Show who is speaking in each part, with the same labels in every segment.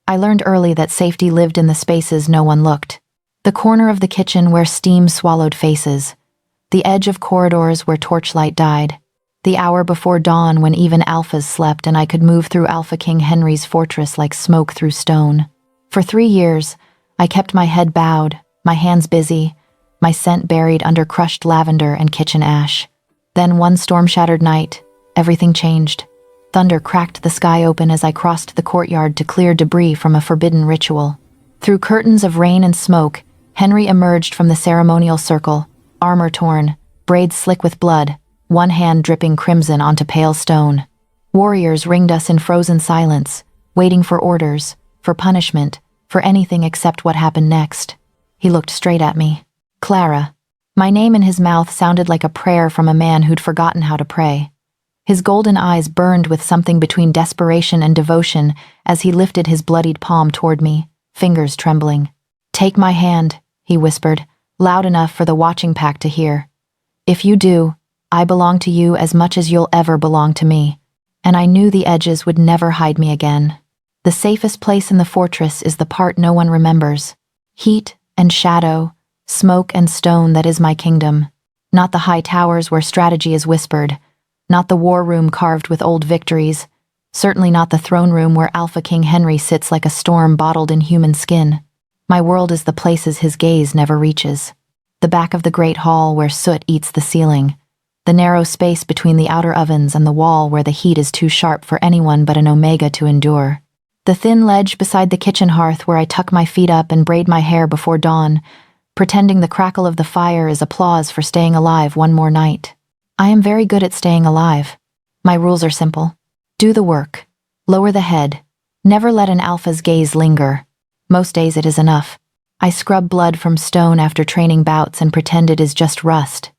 Speaker 1: I learned early that safety lived in the spaces no one looked. The corner of the kitchen where steam swallowed faces. The edge of corridors where torchlight died. The hour before dawn when even alphas slept and I could move through Alpha King Henry's fortress like smoke through stone. For 3 years, I kept my head bowed, my hands busy, my scent buried under crushed lavender and kitchen ash. Then one storm-shattered night, everything changed. Thunder cracked the sky open as I crossed the courtyard to clear debris from a forbidden ritual. Through curtains of rain and smoke, Henry emerged from the ceremonial circle, armor torn, braids slick with blood, one hand dripping crimson onto pale stone. Warriors ringed us in frozen silence, waiting for orders, for punishment, for anything except what happened next. He looked straight at me. Clara. My name in his mouth sounded like a prayer from a man who'd forgotten how to pray. His golden eyes burned with something between desperation and devotion as he lifted his bloodied palm toward me, fingers trembling. "Take my hand," he whispered, loud enough for the watching pack to hear. "If you do, I belong to you as much as you'll ever belong to me." And I knew the edges would never hide me again. The safest place in the fortress is the part no one remembers. Heat and shadow, smoke and stone that is my kingdom. Not the high towers where strategy is whispered. Not the war room carved with old victories. Certainly not the throne room where Alpha King Henry sits like a storm bottled in human skin. My world is the places his gaze never reaches. The back of the great hall where soot eats the ceiling. The narrow space between the outer ovens and the wall where the heat is too sharp for anyone but an Omega to endure. The thin ledge beside the kitchen hearth where I tuck my feet up and braid my hair before dawn, pretending the crackle of the fire is applause for staying alive one more night. I am very good at staying alive. My rules are simple. Do the work. Lower the head. Never let an alpha's gaze linger. Most days it is enough. I scrub blood from stone after training bouts and pretend it is just rust.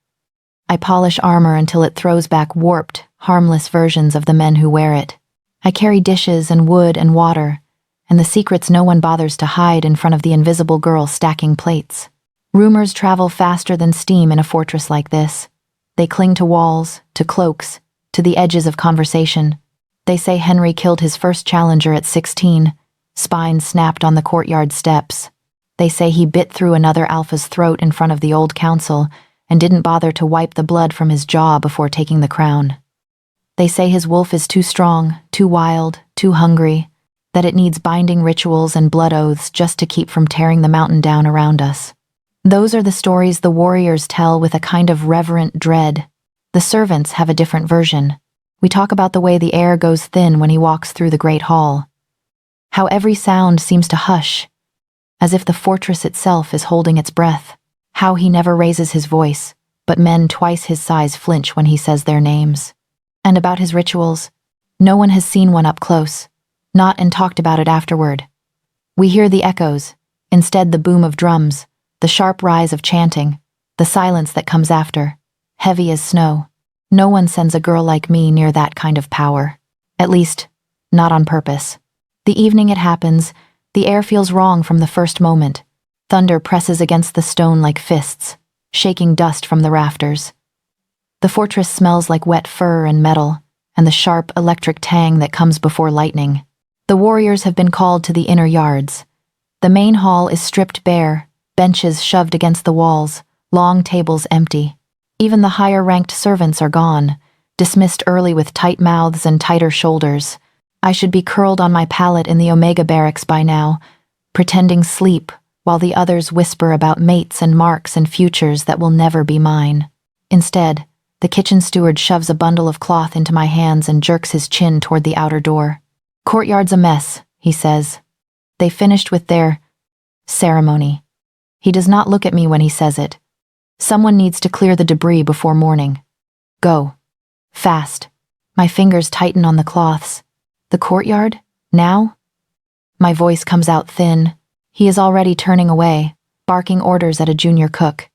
Speaker 1: I polish armor until it throws back warped, harmless versions of the men who wear it. I carry dishes and wood and water, and the secrets no one bothers to hide in front of the invisible girl stacking plates. Rumors travel faster than steam in a fortress like this. They cling to walls, to cloaks, to the edges of conversation. They say Henry killed his first challenger at 16, spine snapped on the courtyard steps. They say he bit through another alpha's throat in front of the old council and didn't bother to wipe the blood from his jaw before taking the crown. They say his wolf is too strong, too wild, too hungry, that it needs binding rituals and blood oaths just to keep from tearing the mountain down around us. Those are the stories the warriors tell with a kind of reverent dread. The servants have a different version. We talk about the way the air goes thin when he walks through the great hall. How every sound seems to hush, as if the fortress itself is holding its breath. How he never raises his voice, but men twice his size flinch when he says their names. And about his rituals, no one has seen one up close, not and talked about it afterward. We hear the echoes, instead the boom of drums, the sharp rise of chanting, the silence that comes after, heavy as snow. No one sends a girl like me near that kind of power. At least, not on purpose. The evening it happens, the air feels wrong from the first moment. Thunder presses against the stone like fists, shaking dust from the rafters. The fortress smells like wet fur and metal, and the sharp electric tang that comes before lightning. The warriors have been called to the inner yards. The main hall is stripped bare, benches shoved against the walls, long tables empty. Even the higher-ranked servants are gone, dismissed early with tight mouths and tighter shoulders. I should be curled on my pallet in the Omega barracks by now, pretending sleep, while the others whisper about mates and marks and futures that will never be mine. Instead, the kitchen steward shoves a bundle of cloth into my hands and jerks his chin toward the outer door. "Courtyard's a mess," he says. "They finished with their ceremony." He does not look at me when he says it. Someone needs to clear the debris before morning. Go. Fast. My fingers tighten on the cloths. The courtyard? Now? My voice comes out thin. He is already turning away, barking orders at a junior cook.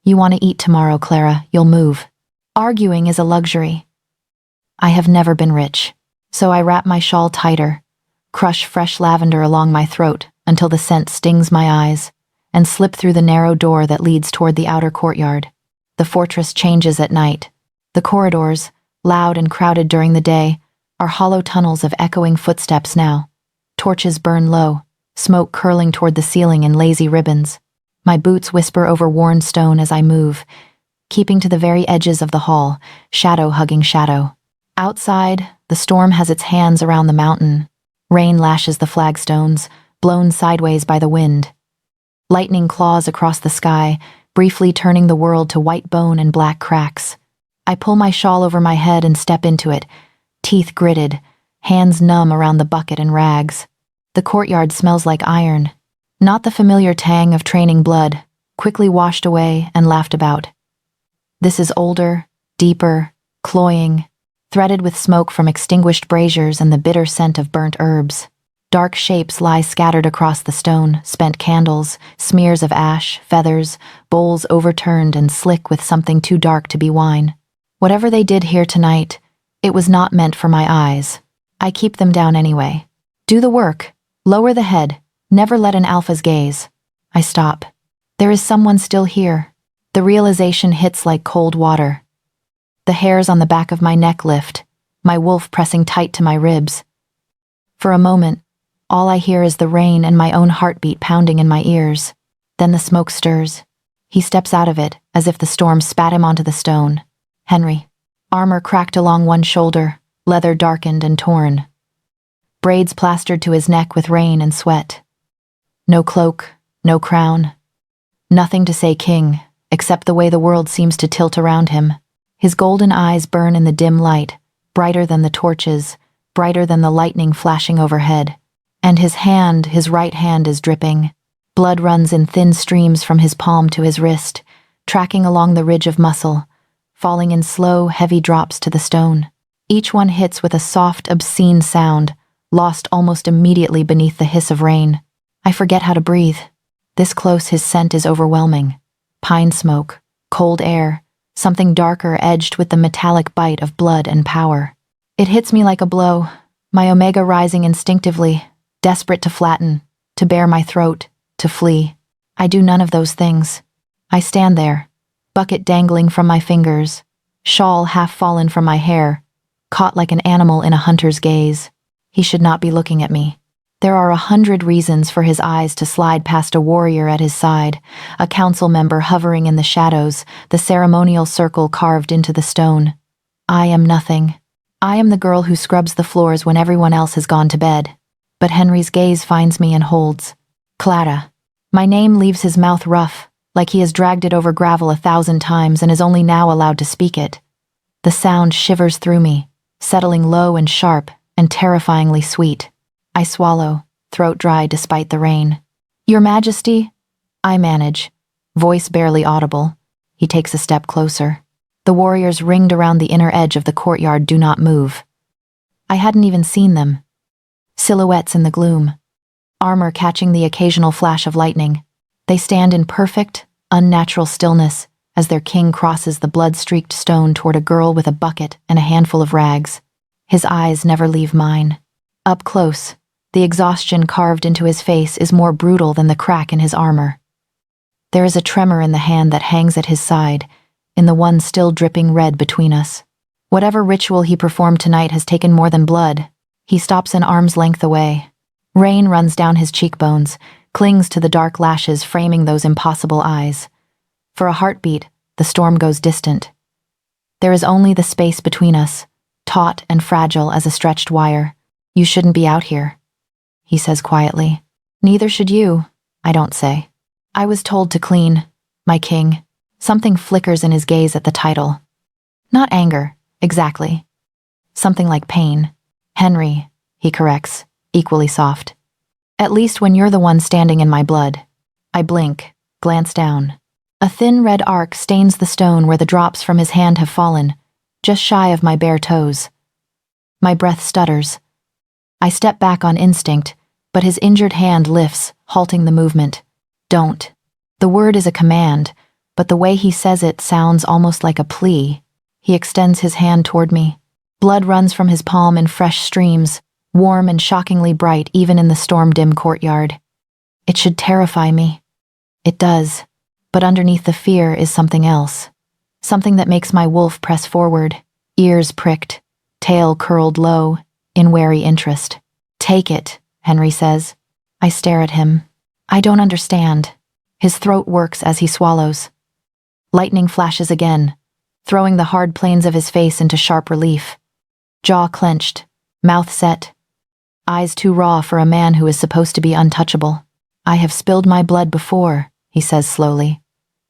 Speaker 1: "You want to eat tomorrow, Clara, you'll move." Arguing is a luxury. I have never been rich, so I wrap my shawl tighter, crush fresh lavender along my throat until the scent stings my eyes, and slip through the narrow door that leads toward the outer courtyard. The fortress changes at night. The corridors, loud and crowded during the day, are hollow tunnels of echoing footsteps now. Torches burn low, smoke curling toward the ceiling in lazy ribbons. My boots whisper over worn stone as I move, keeping to the very edges of the hall, shadow hugging shadow. Outside, the storm has its hands around the mountain. Rain lashes the flagstones, blown sideways by the wind. Lightning claws across the sky, briefly turning the world to white bone and black cracks. I pull my shawl over my head and step into it, teeth gritted, hands numb around the bucket and rags. The courtyard smells like iron, not the familiar tang of training blood, quickly washed away and laughed about. This is older, deeper, cloying, threaded with smoke from extinguished braziers and the bitter scent of burnt herbs. Dark shapes lie scattered across the stone, spent candles, smears of ash, feathers, bowls overturned and slick with something too dark to be wine. Whatever they did here tonight, it was not meant for my eyes. I keep them down anyway. Do the work. Lower the head. Never let an alpha's gaze. I stop. There is someone still here. The realization hits like cold water. The hairs on the back of my neck lift, my wolf pressing tight to my ribs. For a moment, all I hear is the rain and my own heartbeat pounding in my ears. Then the smoke stirs. He steps out of it, as if the storm spat him onto the stone. Henry. Armor cracked along one shoulder, leather darkened and torn. Braids plastered to his neck with rain and sweat. No cloak, no crown. Nothing to say king, except the way the world seems to tilt around him. His golden eyes burn in the dim light, brighter than the torches, brighter than the lightning flashing overhead. And his right hand is dripping. Blood runs in thin streams from his palm to his wrist, tracking along the ridge of muscle, falling in slow, heavy drops to the stone. Each one hits with a soft, obscene sound, lost almost immediately beneath the hiss of rain. I forget how to breathe. This close, his scent is overwhelming. Pine smoke, cold air, something darker edged with the metallic bite of blood and power. It hits me like a blow, my omega rising instinctively, desperate to flatten, to bare my throat, to flee. I do none of those things. I stand there, bucket dangling from my fingers, shawl half fallen from my hair, caught like an animal in a hunter's gaze. He should not be looking at me. There are 100 reasons for his eyes to slide past a warrior at his side, a council member hovering in the shadows, the ceremonial circle carved into the stone. I am nothing. I am the girl who scrubs the floors when everyone else has gone to bed. But Henry's gaze finds me and holds. Clara. My name leaves his mouth rough, like he has dragged it over gravel 1,000 times and is only now allowed to speak it. The sound shivers through me, settling low and sharp and terrifyingly sweet. I swallow, throat dry despite the rain. Your Majesty? I manage, voice barely audible. He takes a step closer. The warriors ringed around the inner edge of the courtyard do not move. I hadn't even seen them. Silhouettes in the gloom. Armor catching the occasional flash of lightning. They stand in perfect, unnatural stillness as their king crosses the blood-streaked stone toward a girl with a bucket and a handful of rags. His eyes never leave mine. Up close, the exhaustion carved into his face is more brutal than the crack in his armor. There is a tremor in the hand that hangs at his side, in the one still dripping red between us. Whatever ritual he performed tonight has taken more than blood. He stops an arm's length away. Rain runs down his cheekbones, clings to the dark lashes framing those impossible eyes. For a heartbeat, the storm goes distant. There is only the space between us, taut and fragile as a stretched wire. You shouldn't be out here, he says quietly. Neither should you, I don't say. I was told to clean, my king. Something flickers in his gaze at the title. Not anger, exactly. Something like pain. Henry, he corrects, equally soft. At least when you're the one standing in my blood. I blink, glance down. A thin red arc stains the stone where the drops from his hand have fallen, just shy of my bare toes. My breath stutters. I step back on instinct, but his injured hand lifts, halting the movement. Don't. The word is a command, but the way he says it sounds almost like a plea. He extends his hand toward me. Blood runs from his palm in fresh streams, warm and shockingly bright even in the storm-dim courtyard. It should terrify me. It does, but underneath the fear is something else. Something that makes my wolf press forward, ears pricked, tail curled low, in wary interest. Take it, Henry says. I stare at him. I don't understand. His throat works as he swallows. Lightning flashes again, throwing the hard planes of his face into sharp relief. Jaw clenched, mouth set, eyes too raw for a man who is supposed to be untouchable. I have spilled my blood before, he says slowly.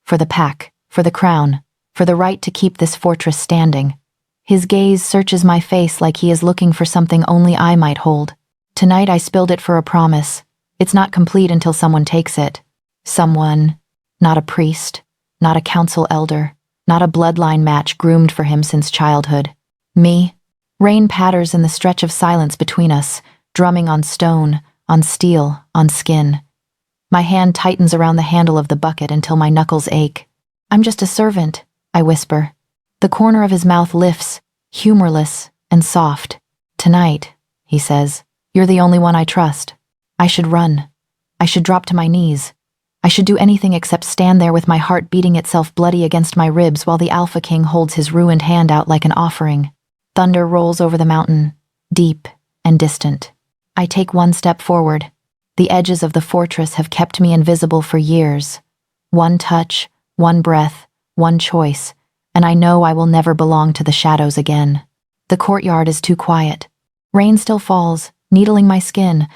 Speaker 1: For the pack, for the crown, for the right to keep this fortress standing. His gaze searches my face like he is looking for something only I might hold. Tonight I spilled it for a promise. It's not complete until someone takes it. Someone, not a priest, not a council elder, not a bloodline match groomed for him since childhood. Me. Rain patters in the stretch of silence between us, drumming on stone, on steel, on skin. My hand tightens around the handle of the bucket until my knuckles ache. I'm just a servant, I whisper. The corner of his mouth lifts, humorless and soft. Tonight, he says, you're the only one I trust. I should run. I should drop to my knees. I should do anything except stand there with my heart beating itself bloody against my ribs while the Alpha King holds his ruined hand out like an offering. Thunder rolls over the mountain, deep and distant. I take one step forward. The edges of the fortress have kept me invisible for years. One touch, one breath, one choice, and I know I will never belong to the shadows again. The courtyard is too quiet. Rain still falls, needling my skin,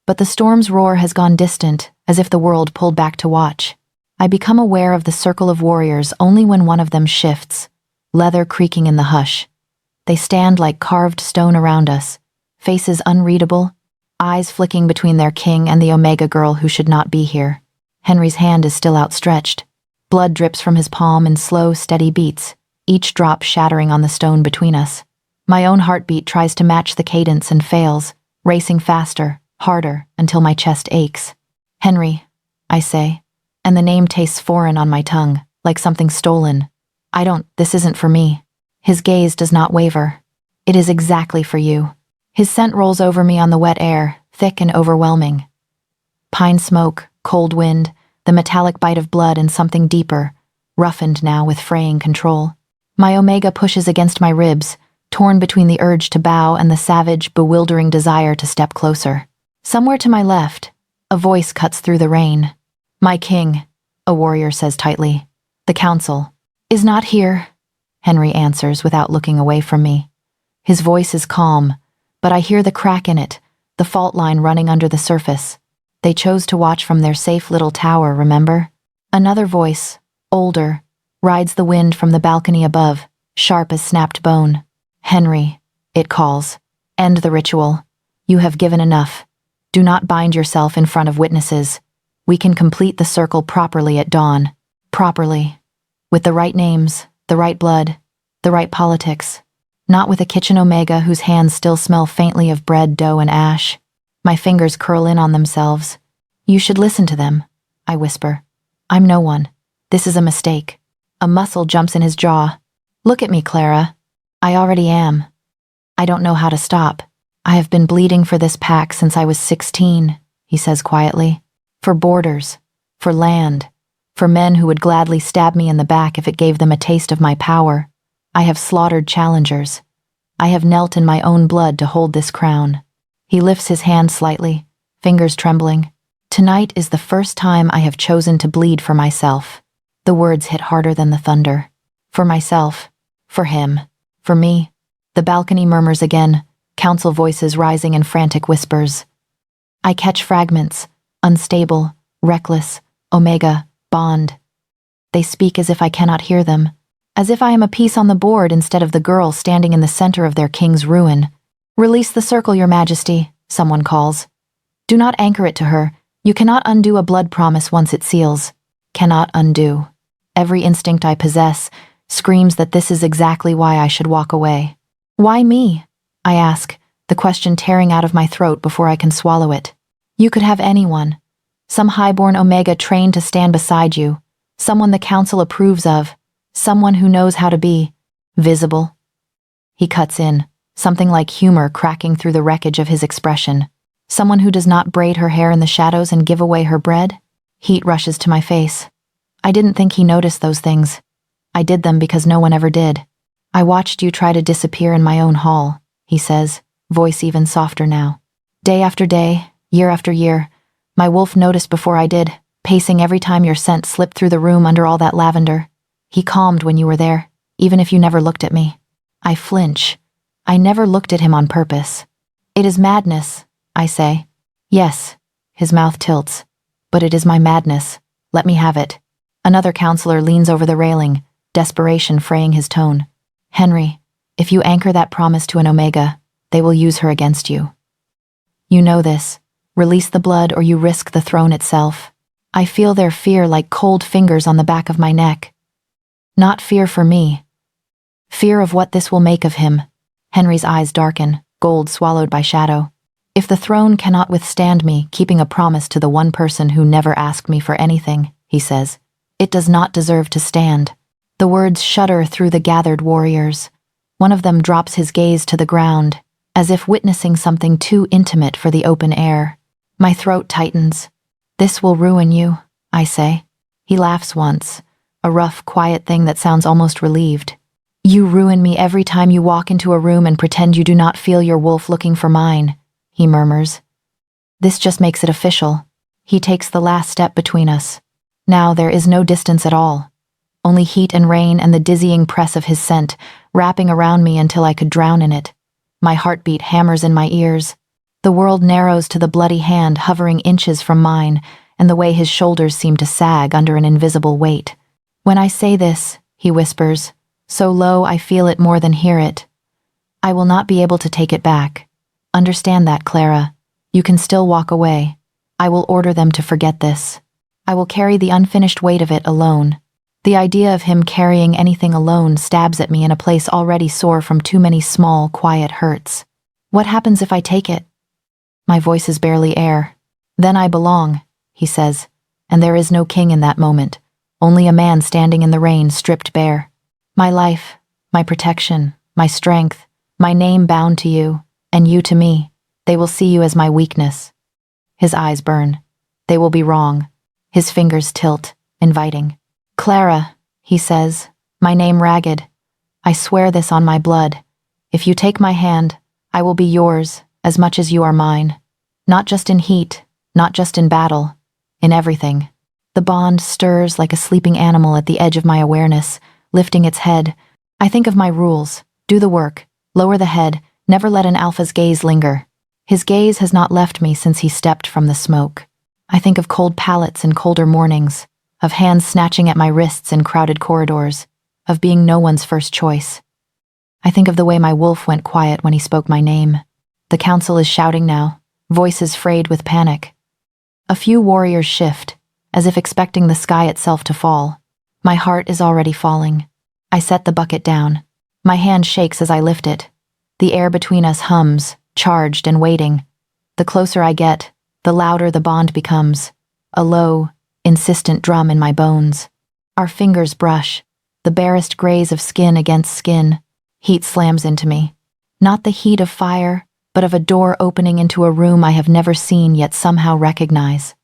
Speaker 1: but the storm's roar has gone distant, as if the world pulled back to watch. I become aware of the circle of warriors only when one of them shifts, leather creaking in the hush. They stand like carved stone around us, faces unreadable, eyes flicking between their king and the Omega girl who should not be here. Henry's hand is still outstretched. Blood drips from his palm in slow, steady beats, each drop shattering on the stone between us. My own heartbeat tries to match the cadence and fails, racing faster, harder, until my chest aches. Henry, I say, and the name tastes foreign on my tongue, like something stolen. This isn't for me. His gaze does not waver. It is exactly for you. His scent rolls over me on the wet air, thick and overwhelming. Pine smoke, cold wind, the metallic bite of blood and something deeper, roughened now with fraying control. My Omega pushes against my ribs, torn between the urge to bow and the savage, bewildering desire to step closer. Somewhere to my left, a voice cuts through the rain. My king, a warrior says tightly. The council is not here, Henry answers without looking away from me. His voice is calm, but I hear the crack in it, the fault line running under the surface. They chose to watch from their safe little tower, remember? Another voice, older, rides the wind from the balcony above, sharp as snapped bone. Henry, it calls. End the ritual. You have given enough. Do not bind yourself in front of witnesses. We can complete the circle properly at dawn. Properly. With the right names, the right blood, the right politics. Not with a kitchen Omega whose hands still smell faintly of bread, dough, and ash. My fingers curl in on themselves. You should listen to them, I whisper. I'm no one. This is a mistake. A muscle jumps in his jaw. Look at me, Clara. I already am. I don't know how to stop. I have been bleeding for this pack since I was 16, he says quietly. For borders, for land, for men who would gladly stab me in the back if it gave them a taste of my power. I have slaughtered challengers. I have knelt in my own blood to hold this crown. He lifts his hand slightly, fingers trembling. Tonight is the first time I have chosen to bleed for myself. The words hit harder than the thunder. For myself. For him. For me. The balcony murmurs again, council voices rising in frantic whispers. I catch fragments, unstable, reckless, Omega, bond. They speak as if I cannot hear them, as if I am a piece on the board instead of the girl standing in the center of their king's ruin. Release the circle, Your Majesty, someone calls. Do not anchor it to her. You cannot undo a blood promise once it seals. Cannot undo. Every instinct I possess screams that this is exactly why I should walk away. Why me? I ask, the question tearing out of my throat before I can swallow it. You could have anyone. Some highborn Omega trained to stand beside you. Someone the council approves of. Someone who knows how to be visible. He cuts in, something like humor cracking through the wreckage of his expression. Someone who does not braid her hair in the shadows and give away her bread? Heat rushes to my face. I didn't think he noticed those things. I did them because no one ever did. I watched you try to disappear in my own hall, he says, voice even softer now. Day after day, Year after year, my wolf noticed before I did, pacing every time your scent slipped through the room under all that lavender. He calmed when you were there, even if you never looked at me. I flinch. I never looked at him on purpose. It is madness, I say. Yes, his mouth tilts. But it is my madness. Let me have it. Another counselor leans over the railing, desperation fraying his tone. Henry, if you anchor that promise to an omega, they will use her against you. You know this. Release the blood or you risk the throne itself. I feel their fear like cold fingers on the back of my neck. Not fear for me. Fear of what this will make of him. Henry's eyes darken, gold swallowed by shadow. If the throne cannot withstand me keeping a promise to the one person who never asked me for anything, he says, it does not deserve to stand. The words shudder through the gathered warriors. One of them drops his gaze to the ground, as if witnessing something too intimate for the open air. My throat tightens. This will ruin you, I say. He laughs once, a rough, quiet thing that sounds almost relieved. You ruin me every time you walk into a room and pretend you do not feel your wolf looking for mine, he murmurs. This just makes it official. He takes the last step between us. Now there is no distance at all. Only heat and rain and the dizzying press of his scent, wrapping around me until I could drown in it. My heartbeat hammers in my ears. The world narrows to the bloody hand hovering inches from mine, and the way his shoulders seem to sag under an invisible weight. When I say this, he whispers, so low I feel it more than hear it. I will not be able to take it back. Understand that, Clara. You can still walk away. I will order them to forget this. I will carry the unfinished weight of it alone. The idea of him carrying anything alone stabs at me in a place already sore from too many small, quiet hurts. What happens if I take it? My voice is barely air. Then I belong, he says, and there is no king in that moment, only a man standing in the rain, stripped bare. My life, my protection, my strength, my name bound to you, and you to me. They will see you as my weakness. His eyes burn. They will be wrong. His fingers tilt, inviting. Clara, he says, my name ragged. I swear this on my blood. If you take my hand, I will be yours as much as you are mine. Not just in heat, not just in battle, in everything. The bond stirs like a sleeping animal at the edge of my awareness, lifting its head. I think of my rules. Do the work. Lower the head. Never let an alpha's gaze linger. His gaze has not left me since he stepped from the smoke. I think of cold pallets in colder mornings, of hands snatching at my wrists in crowded corridors, of being no one's first choice. I think of the way my wolf went quiet when he spoke my name. The council is shouting now, voices frayed with panic. A few warriors shift, as if expecting the sky itself to fall. My heart is already falling. I set the bucket down. My hand shakes as I lift it. The air between us hums, charged and waiting. The closer I get, the louder the bond becomes, a low, insistent drum in my bones. Our fingers brush, the barest graze of skin against skin. Heat slams into me. Not the heat of fire, but of a door opening into a room I have never seen yet somehow recognize.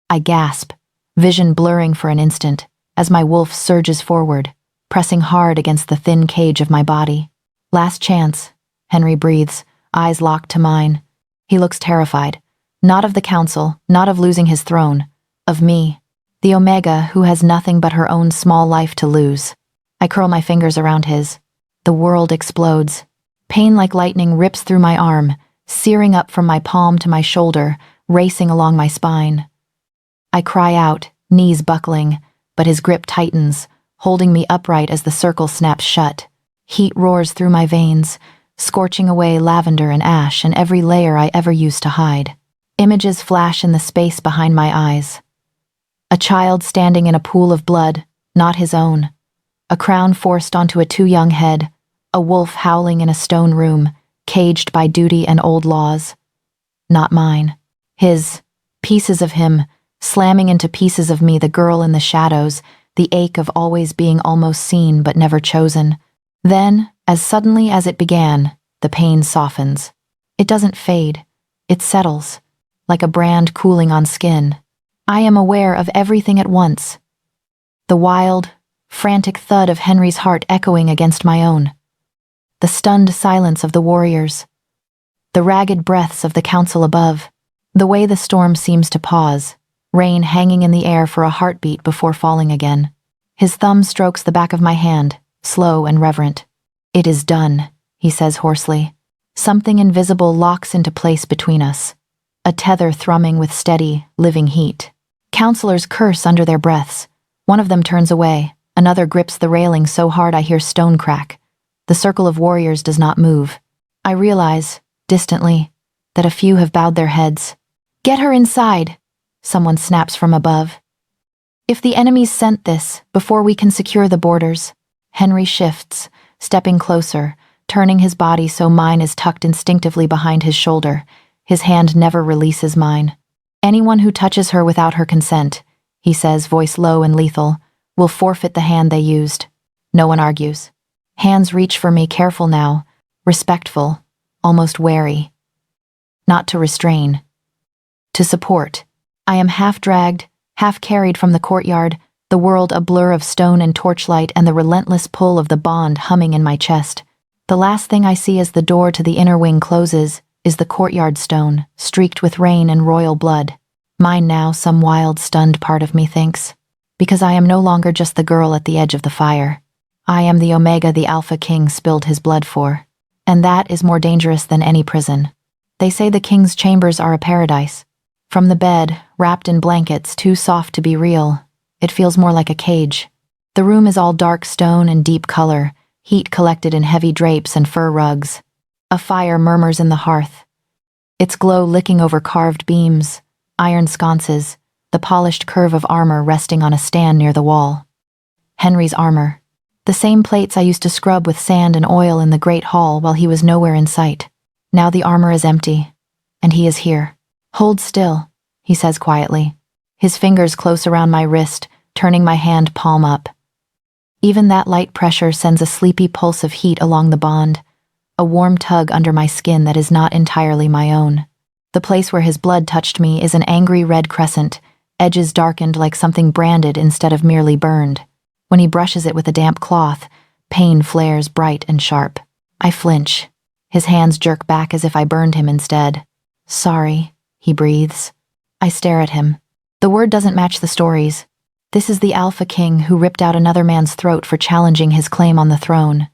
Speaker 1: I gasp, vision blurring for an instant, as my wolf surges forward, pressing hard against the thin cage of my body. Last chance, Henry breathes, eyes locked to mine. He looks terrified, not of the council, not of losing his throne, of me, the Omega who has nothing but her own small life to lose. I curl my fingers around his. The world explodes. Pain like lightning rips through my arm, searing up from my palm to my shoulder, racing along my spine. I cry out, knees buckling, but his grip tightens, holding me upright as the circle snaps shut. Heat roars through my veins, scorching away lavender and ash and every layer I ever used to hide. Images flash in the space behind my eyes. A child standing in a pool of blood, not his own. A crown forced onto a too young head. A wolf howling in a stone room, caged by duty and old laws. Not mine. His. Pieces of him, slamming into pieces of me, the girl in the shadows, the ache of always being almost seen but never chosen. Then, as suddenly as it began, the pain softens. It doesn't fade. It settles, like a brand cooling on skin. I am aware of everything at once. The wild, frantic thud of Henry's heart echoing against my own. The stunned silence of the warriors. The ragged breaths of the council above. The way the storm seems to pause, rain hanging in the air for a heartbeat before falling again. His thumb strokes the back of my hand, slow and reverent. "It is done," he says hoarsely. Something invisible locks into place between us, a tether thrumming with steady, living heat. Counselors curse under their breaths. One of them turns away, another grips the railing so hard I hear stone crack. The circle of warriors does not move. I realize, distantly, that a few have bowed their heads. "Get her inside," someone snaps from above. "If the enemies sent this, before we can secure the borders." Henry shifts, stepping closer, turning his body so mine is tucked instinctively behind his shoulder. His hand never releases mine. "Anyone who touches her without her consent," he says, voice low and lethal, "will forfeit the hand they used." No one argues. Hands reach for me, careful now, respectful, almost wary. Not to restrain. To support. I am half dragged, half carried from the courtyard, the world a blur of stone and torchlight and the relentless pull of the bond humming in my chest. The last thing I see as the door to the inner wing closes is the courtyard stone, streaked with rain and royal blood. Mine now, some wild, stunned part of me thinks. Because I am no longer just the girl at the edge of the fire. I am the Omega the Alpha King spilled his blood for. And that is more dangerous than any prison. They say the king's chambers are a paradise. From the bed, wrapped in blankets too soft to be real, it feels more like a cage. The room is all dark stone and deep color, heat collected in heavy drapes and fur rugs. A fire murmurs in the hearth, its glow licking over carved beams, iron sconces, the polished curve of armor resting on a stand near the wall. Henry's armor. The same plates I used to scrub with sand and oil in the great hall while he was nowhere in sight. Now the armor is empty, and he is here. "Hold still," he says quietly, his fingers close around my wrist, turning my hand palm up. Even that light pressure sends a sleepy pulse of heat along the bond, a warm tug under my skin that is not entirely my own. The place where his blood touched me is an angry red crescent, edges darkened like something branded instead of merely burned. When he brushes it with a damp cloth, pain flares bright and sharp. I flinch. His hands jerk back as if I burned him instead. "Sorry," he breathes. I stare at him. The word doesn't match the stories. This is the Alpha King who ripped out another man's throat for challenging his claim on the throne.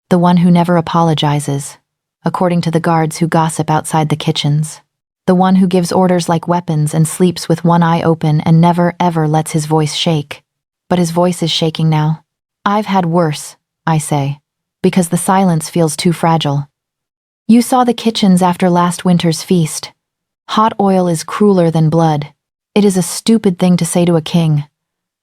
Speaker 1: The one who never apologizes, according to the guards who gossip outside the kitchens. The one who gives orders like weapons and sleeps with one eye open and never ever lets his voice shake. But his voice is shaking now. "I've had worse," I say, because the silence feels too fragile. "You saw the kitchens after last winter's feast. Hot oil is crueler than blood. It is a stupid thing to say to a king.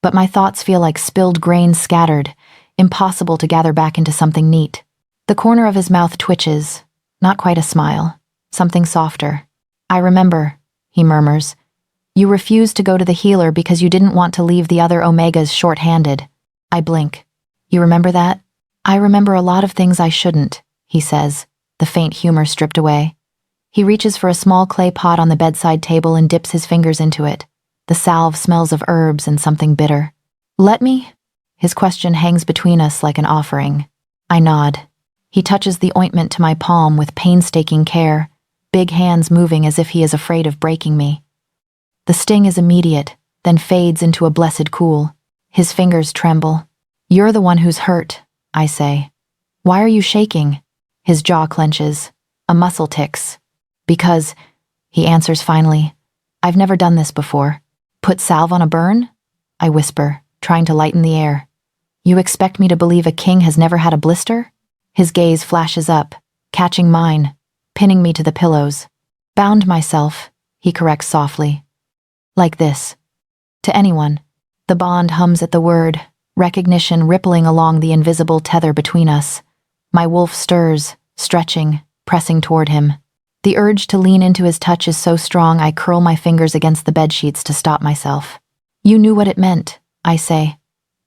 Speaker 1: But my thoughts feel like spilled grain scattered, impossible to gather back into something neat." The corner of his mouth twitches, not quite a smile, something softer. "I remember," he murmurs. "You refused to go to the healer because you didn't want to leave the other Omegas short-handed." I blink. "You remember that?" "I remember a lot of things I shouldn't," he says, the faint humor stripped away. He reaches for a small clay pot on the bedside table and dips his fingers into it. The salve smells of herbs and something bitter. "Let me?" His question hangs between us like an offering. I nod. He touches the ointment to my palm with painstaking care, big hands moving as if he is afraid of breaking me. The sting is immediate, then fades into a blessed cool. His fingers tremble. "You're the one who's hurt," I say. "Why are you shaking?" His jaw clenches. A muscle ticks. "Because," he answers finally, "I've never done this before." "Put salve on a burn?" I whisper, trying to lighten the air. "You expect me to believe a king has never had a blister?" His gaze flashes up, catching mine, pinning me to the pillows. "Bound myself," he corrects softly. "Like this." To anyone. The bond hums at the word, recognition rippling along the invisible tether between us. My wolf stirs, stretching, pressing toward him. The urge to lean into his touch is so strong I curl my fingers against the bedsheets to stop myself. "You knew what it meant," I say.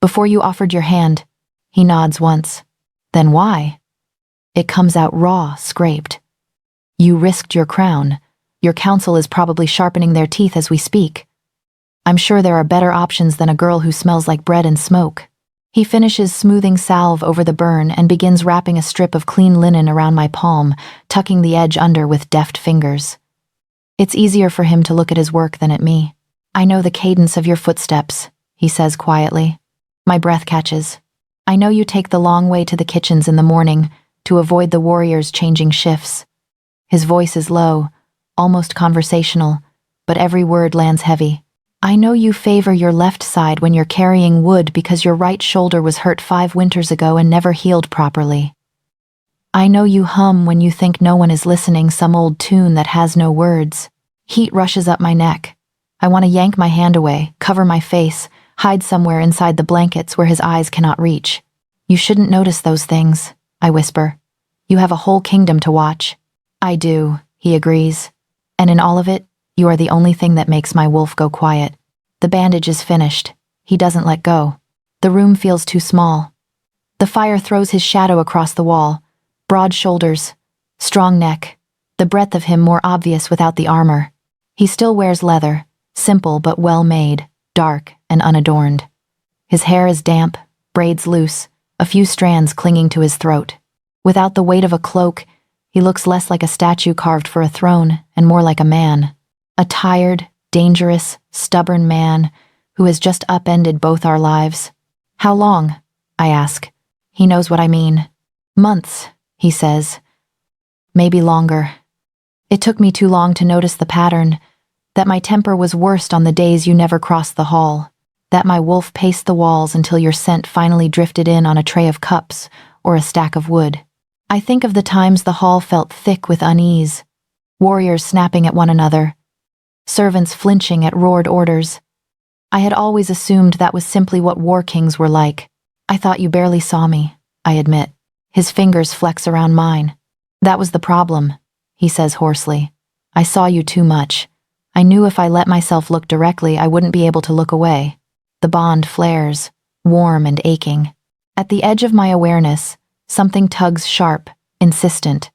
Speaker 1: "Before you offered your hand." He nods once. "Then why?" It comes out raw, scraped. "You risked your crown. Your counsel is probably sharpening their teeth as we speak. I'm sure there are better options than a girl who smells like bread and smoke." He finishes smoothing salve over the burn and begins wrapping a strip of clean linen around my palm, tucking the edge under with deft fingers. It's easier for him to look at his work than at me. I know the cadence of your footsteps, he says quietly. My breath catches. I know you take the long way to the kitchens in the morning to avoid the warriors changing shifts. His voice is low, almost conversational, but every word lands heavy. I know you favor your left side when you're carrying wood because your right shoulder was hurt 5 winters ago and never healed properly. I know you hum when you think no one is listening some old tune that has no words. Heat rushes up my neck. I want to yank my hand away, cover my face, hide somewhere inside the blankets where his eyes cannot reach. You shouldn't notice those things, I whisper. You have a whole kingdom to watch. I do, he agrees. And in all of it, you are the only thing that makes my wolf go quiet. The bandage is finished. He doesn't let go. The room feels too small. The fire throws his shadow across the wall. Broad shoulders, strong neck, the breadth of him more obvious without the armor. He still wears leather, simple but well-made, dark and unadorned. His hair is damp, braids loose, a few strands clinging to his throat. Without the weight of a cloak, he looks less like a statue carved for a throne and more like a man. A tired, dangerous, stubborn man who has just upended both our lives. How long? I ask. He knows what I mean. Months, he says. Maybe longer. It took me too long to notice the pattern, that my temper was worst on the days you never crossed the hall, that my wolf paced the walls until your scent finally drifted in on a tray of cups or a stack of wood. I think of the times the hall felt thick with unease, warriors snapping at one another, servants flinching at roared orders. I had always assumed that was simply what war kings were like. I thought you barely saw me, I admit. His fingers flex around mine. That was the problem, he says hoarsely. I saw you too much. I knew if I let myself look directly, I wouldn't be able to look away. The bond flares, warm and aching. At the edge of my awareness, something tugs sharp, insistent.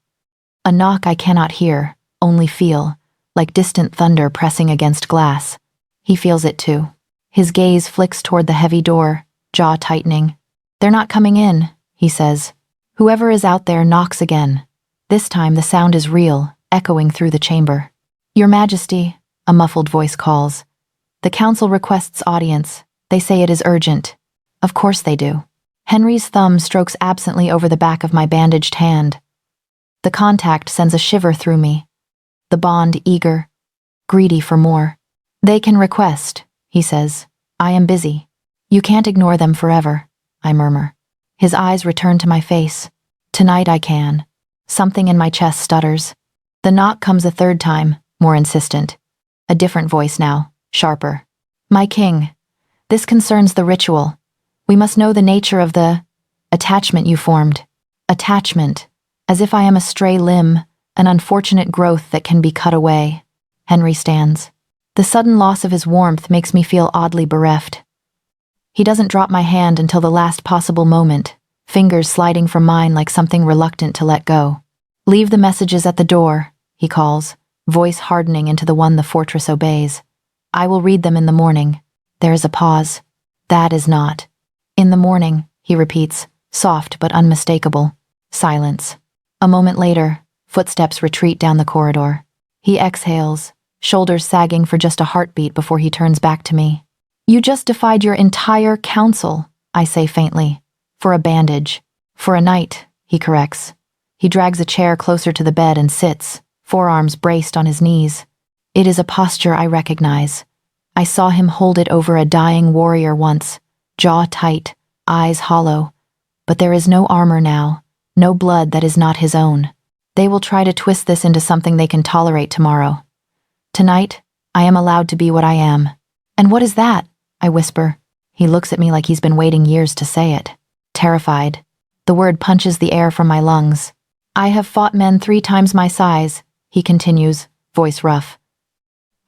Speaker 1: A knock I cannot hear, only feel, like distant thunder pressing against glass. He feels it too. His gaze flicks toward the heavy door, jaw tightening. They're not coming in, he says. Whoever is out there knocks again. This time the sound is real, echoing through the chamber. Your Majesty, a muffled voice calls. The council requests audience. They say it is urgent. Of course they do. Henry's thumb strokes absently over the back of my bandaged hand. The contact sends a shiver through me. The bond eager, greedy for more. They can request, he says. I am busy. You can't ignore them forever, I murmur. His eyes return to my face. Tonight I can. Something in my chest stutters. The knock comes a third time, more insistent. A different voice now, sharper. My king, this concerns the ritual. We must know the nature of the attachment you formed. Attachment, as if I am a stray limb, an unfortunate growth that can be cut away. Henry stands. The sudden loss of his warmth makes me feel oddly bereft. He doesn't drop my hand until the last possible moment, fingers sliding from mine like something reluctant to let go. Leave the messages at the door, he calls, voice hardening into the one the fortress obeys. I will read them in the morning. There is a pause. That is not. In the morning, he repeats, soft but unmistakable. Silence. A moment later, footsteps retreat down the corridor. He exhales, shoulders sagging for just a heartbeat before he turns back to me. You just defied your entire council, I say faintly. For a bandage. For a night, he corrects. He drags a chair closer to the bed and sits, forearms braced on his knees. It is a posture I recognize. I saw him hold it over a dying warrior once, jaw tight, eyes hollow. But there is no armor now, no blood that is not his own. They will try to twist this into something they can tolerate tomorrow. Tonight, I am allowed to be what I am. And what is that? I whisper. He looks at me like he's been waiting years to say it. Terrified. The word punches the air from my lungs. I have fought men 3 times my size, he continues, voice rough.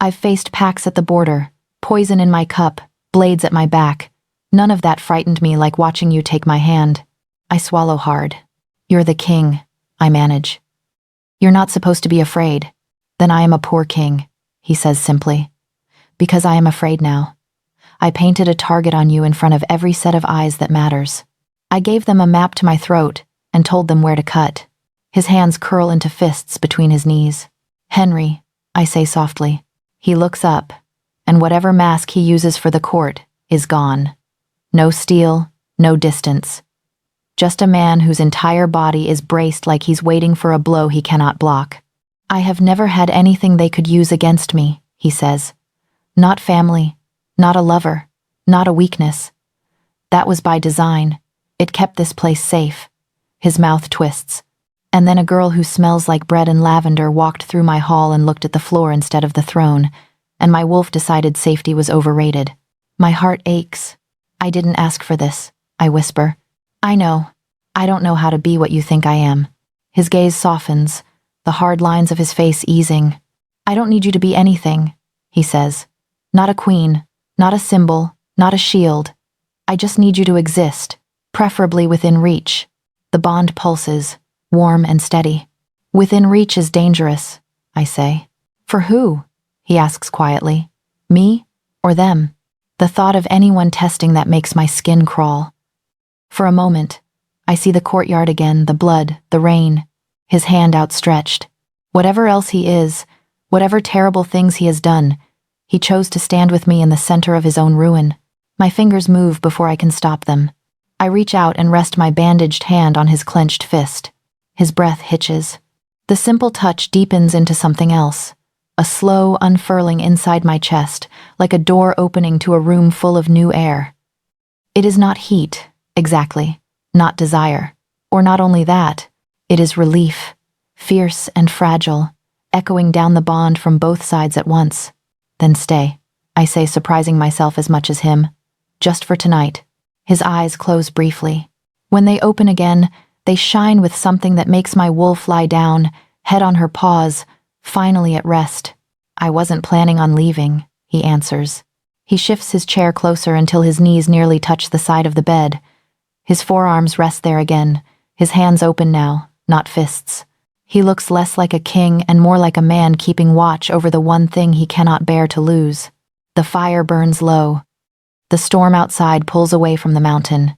Speaker 1: I've faced packs at the border, poison in my cup, blades at my back. None of that frightened me like watching you take my hand. I swallow hard. You're the king, I manage. You're not supposed to be afraid. Then I am a poor king, he says simply. Because I am afraid now. I painted a target on you in front of every set of eyes that matters. I gave them a map to my throat and told them where to cut. His hands curl into fists between his knees. Henry, I say softly. He looks up, and whatever mask he uses for the court is gone. No steel, no distance. Just a man whose entire body is braced like he's waiting for a blow he cannot block. I have never had anything they could use against me, he says. Not family, not a lover, not a weakness. That was by design. It kept this place safe. His mouth twists. And then a girl who smells like bread and lavender walked through my hall and looked at the floor instead of the throne, and my wolf decided safety was overrated. My heart aches. I didn't ask for this, I whisper. I know. I don't know how to be what you think I am. His gaze softens, the hard lines of his face easing. I don't need you to be anything, he says. Not a queen, not a symbol, not a shield. I just need you to exist, preferably within reach. The bond pulses, warm and steady. Within reach is dangerous, I say. For who? He asks quietly. Me or them? The thought of anyone testing that makes my skin crawl. For a moment, I see the courtyard again, the blood, the rain, his hand outstretched. Whatever else he is, whatever terrible things he has done, he chose to stand with me in the center of his own ruin. My fingers move before I can stop them. I reach out and rest my bandaged hand on his clenched fist. His breath hitches. The simple touch deepens into something else, a slow unfurling inside my chest, like a door opening to a room full of new air. It is not heat, exactly, not desire, or not only that, it is relief, fierce and fragile, echoing down the bond from both sides at once. Then stay, I say, surprising myself as much as him. Just for tonight. His eyes close briefly. When they open again, they shine with something that makes my wolf lie down, head on her paws, finally at rest. I wasn't planning on leaving, he answers. He shifts his chair closer until his knees nearly touch the side of the bed. His forearms rest there again, his hands open now, not fists. He looks less like a king and more like a man keeping watch over the one thing he cannot bear to lose. The fire burns low. The storm outside pulls away from the mountain.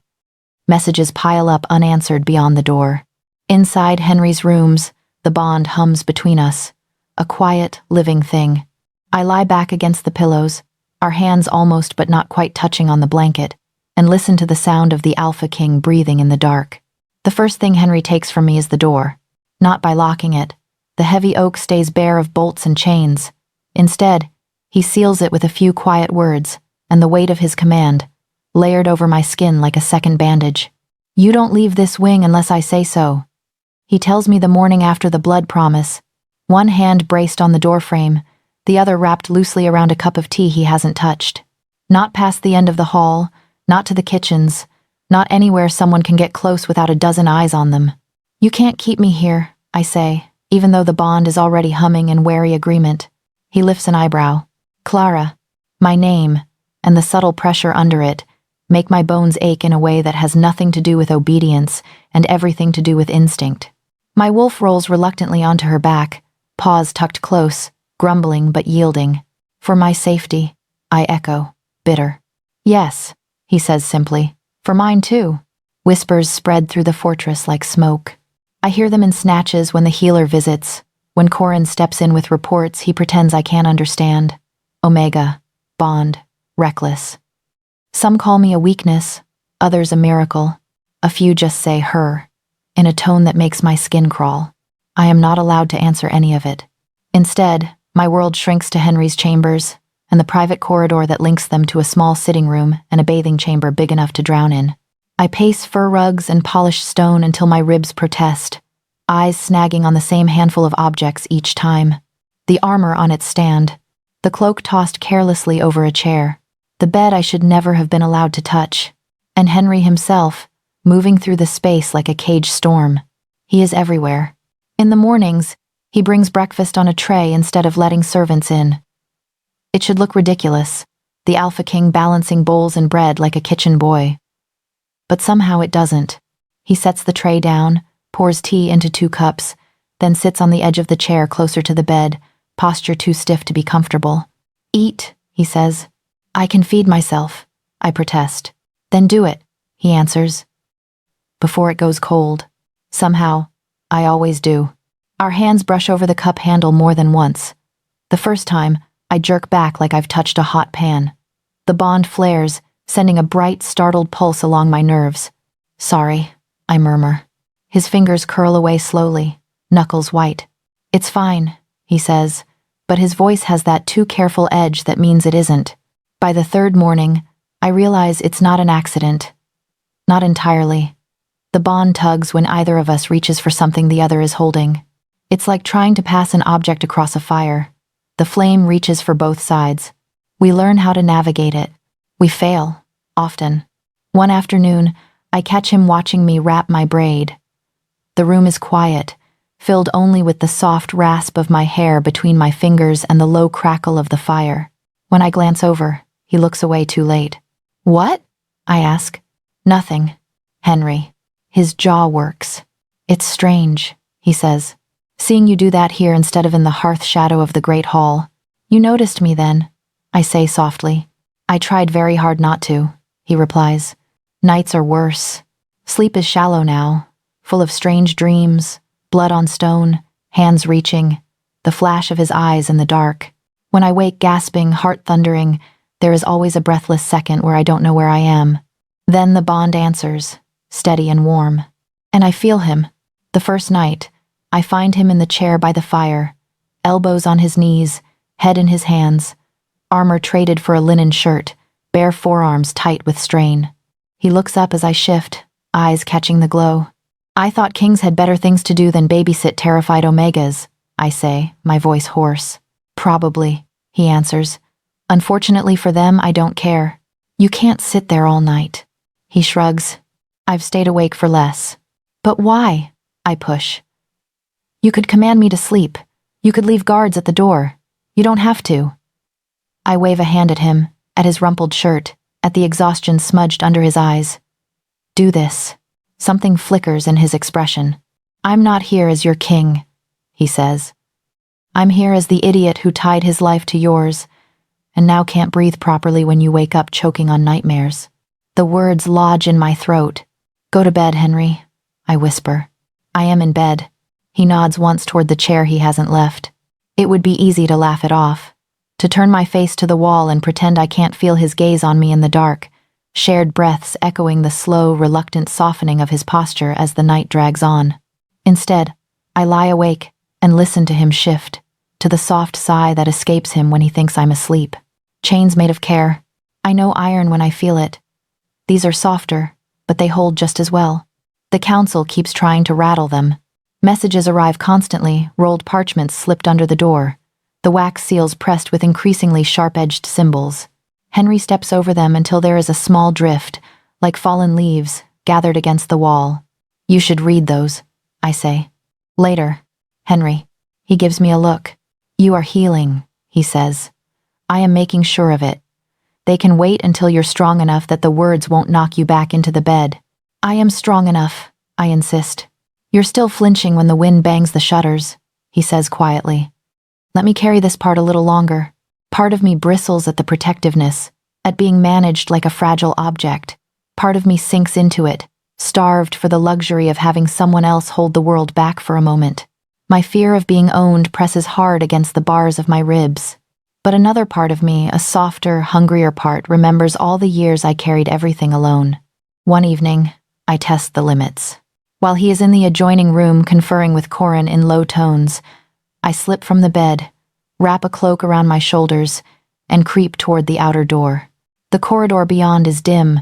Speaker 1: Messages pile up unanswered beyond the door. Inside Henry's rooms, the bond hums between us, a quiet, living thing. I lie back against the pillows, our hands almost but not quite touching on the blanket, and listen to the sound of the Alpha King breathing in the dark. The first thing Henry takes from me is the door. Not by locking it. The heavy oak stays bare of bolts and chains. Instead, he seals it with a few quiet words, and the weight of his command, layered over my skin like a second bandage. You don't leave this wing unless I say so. He tells me the morning after the blood promise, one hand braced on the doorframe, the other wrapped loosely around a cup of tea he hasn't touched. Not past the end of the hall, not to the kitchens, not anywhere someone can get close without a dozen eyes on them. You can't keep me here, I say, even though the bond is already humming in wary agreement. He lifts an eyebrow. Clara, my name, and the subtle pressure under it, make my bones ache in a way that has nothing to do with obedience and everything to do with instinct. My wolf rolls reluctantly onto her back, paws tucked close, grumbling but yielding. For my safety, I echo, bitter. Yes, he says simply. For mine too. Whispers spread through the fortress like smoke. I hear them in snatches when the healer visits. When Corin steps in with reports he pretends I can't understand. Omega, bond, reckless. Some call me a weakness, others a miracle. A few just say her, in a tone that makes my skin crawl. I am not allowed to answer any of it. Instead, my world shrinks to Henry's chambers, and the private corridor that links them to a small sitting room and a bathing chamber big enough to drown in. I pace fur rugs and polished stone until my ribs protest, eyes snagging on the same handful of objects each time. The armor on its stand, the cloak tossed carelessly over a chair, the bed I should never have been allowed to touch, and Henry himself, moving through the space like a caged storm. He is everywhere. In the mornings, he brings breakfast on a tray instead of letting servants in. It should look ridiculous, the Alpha King balancing bowls and bread like a kitchen boy. But somehow it doesn't. He sets the tray down, pours tea into 2 cups, then sits on the edge of the chair closer to the bed, posture too stiff to be comfortable. Eat, he says. I can feed myself, I protest. Then do it, he answers. Before it goes cold. Somehow, I always do. Our hands brush over the cup handle more than once. The first time, I jerk back like I've touched a hot pan. The bond flares, sending a bright, startled pulse along my nerves. Sorry, I murmur. His fingers curl away slowly, knuckles white. It's fine, he says, but his voice has that too careful edge that means it isn't. By the third morning, I realize it's not an accident. Not entirely. The bond tugs when either of us reaches for something the other is holding. It's like trying to pass an object across a fire. The flame reaches for both sides. We learn how to navigate it. We fail, often. One afternoon, I catch him watching me wrap my braid. The room is quiet, filled only with the soft rasp of my hair between my fingers and the low crackle of the fire. When I glance over, he looks away too late. What? I ask. Nothing. Henry. His jaw works. It's strange, he says. Seeing you do that here instead of in the hearth shadow of the great hall. You noticed me then, I say softly. I tried very hard not to, he replies. Nights are worse. Sleep is shallow now, full of strange dreams, blood on stone, hands reaching, the flash of his eyes in the dark. When I wake gasping, heart thundering, there is always a breathless second where I don't know where I am. Then the bond answers, steady and warm. And I feel him. The first night, I find him in the chair by the fire, elbows on his knees, head in his hands, armor traded for a linen shirt, bare forearms tight with strain. He looks up as I shift, eyes catching the glow. I thought kings had better things to do than babysit terrified omegas, I say, my voice hoarse. Probably, he answers. Unfortunately for them, I don't care. You can't sit there all night. He shrugs. I've stayed awake for less. But why? I push. You could command me to sleep. You could leave guards at the door. You don't have to. I wave a hand at him, at his rumpled shirt, at the exhaustion smudged under his eyes. Do this. Something flickers in his expression. I'm not here as your king, he says. I'm here as the idiot who tied his life to yours, and now can't breathe properly when you wake up choking on nightmares. The words lodge in my throat. Go to bed, Henry, I whisper. I am in bed. He nods once toward the chair he hasn't left. It would be easy to laugh it off, to turn my face to the wall and pretend I can't feel his gaze on me in the dark, shared breaths echoing the slow, reluctant softening of his posture as the night drags on. Instead, I lie awake and listen to him shift, to the soft sigh that escapes him when he thinks I'm asleep. Chains made of care. I know iron when I feel it. These are softer, but they hold just as well. The council keeps trying to rattle them. Messages arrive constantly, rolled parchments slipped under the door, the wax seals pressed with increasingly sharp-edged symbols. Henry steps over them until there is a small drift, like fallen leaves, gathered against the wall. You should read those, I say. Later, Henry. He gives me a look. You are healing, he says. I am making sure of it. They can wait until you're strong enough that the words won't knock you back into the bed. I am strong enough, I insist. You're still flinching when the wind bangs the shutters, he says quietly. Let me carry this part a little longer. Part of me bristles at the protectiveness, at being managed like a fragile object. Part of me sinks into it, starved for the luxury of having someone else hold the world back for a moment. My fear of being owned presses hard against the bars of my ribs. But another part of me, a softer, hungrier part, remembers all the years I carried everything alone. One evening, I test the limits. While he is in the adjoining room conferring with Corin in low tones, I slip from the bed, wrap a cloak around my shoulders, and creep toward the outer door. The corridor beyond is dim,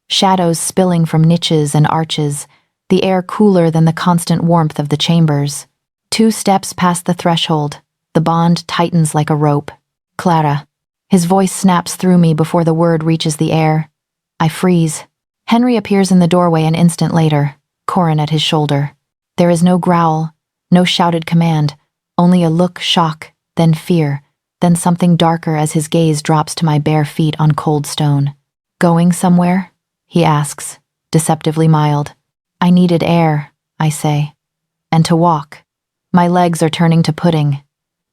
Speaker 1: shadows spilling from niches and arches, the air cooler than the constant warmth of the chambers. 2 steps past the threshold, the bond tightens like a rope. Clara. His voice snaps through me before the word reaches the air. I freeze. Henry appears in the doorway an instant later, Corin at his shoulder. There is no growl, no shouted command, only a look, shock, then fear, then something darker as his gaze drops to my bare feet on cold stone. Going somewhere? He asks, deceptively mild. I needed air, I say. And to walk. My legs are turning to pudding.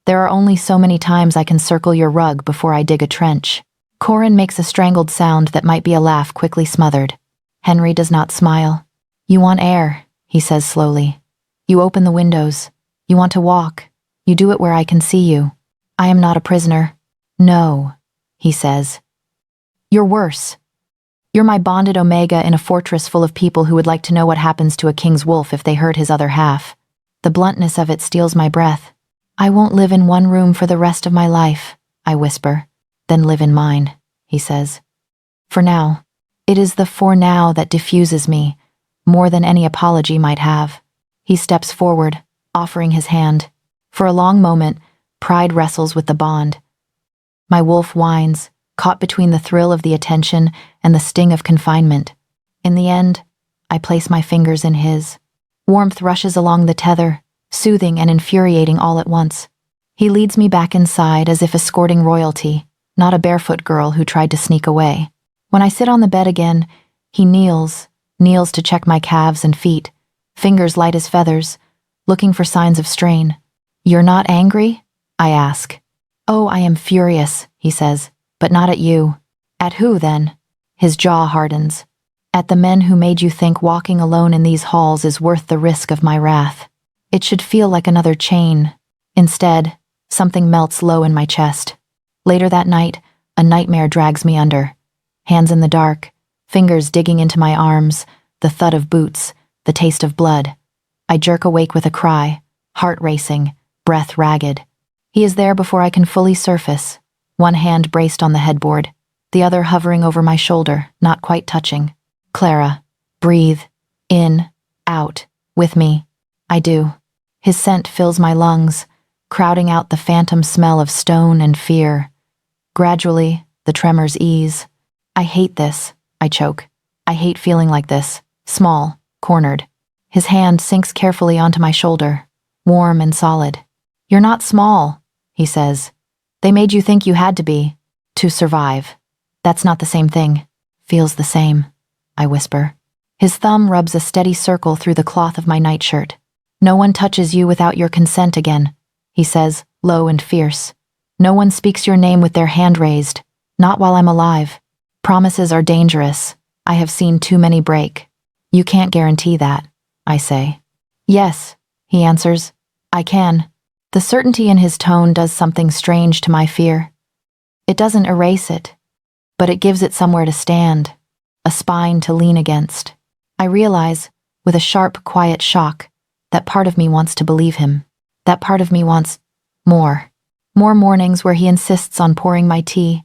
Speaker 1: There are only so many times I can circle your rug before I dig a trench. Corin makes a strangled sound that might be a laugh quickly smothered. Henry does not smile. You want air, he says slowly. You open the windows. You want to walk. You do it where I can see you. I am not a prisoner. No, he says. You're worse. You're my bonded Omega in a fortress full of people who would like to know what happens to a king's wolf if they hurt his other half. The bluntness of it steals my breath. I won't live in one room for the rest of my life, I whisper. Then live in mine, he says. For now. It is the for now that diffuses me, more than any apology might have. He steps forward, offering his hand. For a long moment, pride wrestles with the bond. My wolf whines, caught between the thrill of the attention and the sting of confinement. In the end, I place my fingers in his. Warmth rushes along the tether, soothing and infuriating all at once. He leads me back inside as if escorting royalty, not a barefoot girl who tried to sneak away. When I sit on the bed again, he kneels to check my calves and feet, fingers light as feathers, looking for signs of strain. You're not angry? I ask. Oh, I am furious, he says, but not at you. At who, then? His jaw hardens. At the men who made you think walking alone in these halls is worth the risk of my wrath. It should feel like another chain. Instead, something melts low in my chest. Later that night, a nightmare drags me under. Hands in the dark, fingers digging into my arms, the thud of boots, the taste of blood. I jerk awake with a cry, heart racing, breath ragged. He is there before I can fully surface, one hand braced on the headboard, the other hovering over my shoulder, not quite touching. Clara, breathe, in, out, with me. I do. His scent fills my lungs, crowding out the phantom smell of stone and fear. Gradually, the tremors ease. I hate this, I choke. I hate feeling like this, small, cornered. His hand sinks carefully onto my shoulder, warm and solid. You're not small, he says. They made you think you had to be, to survive. That's not the same thing. Feels the same, I whisper. His thumb rubs a steady circle through the cloth of my nightshirt. No one touches you without your consent again, he says, low and fierce. No one speaks your name with their hand raised, not while I'm alive. Promises are dangerous. I have seen too many break. You can't guarantee that, I say. Yes, he answers. I can. The certainty in his tone does something strange to my fear. It doesn't erase it, but it gives it somewhere to stand, a spine to lean against. I realize, with a sharp, quiet shock, that part of me wants to believe him. That part of me wants more. More mornings where he insists on pouring my tea.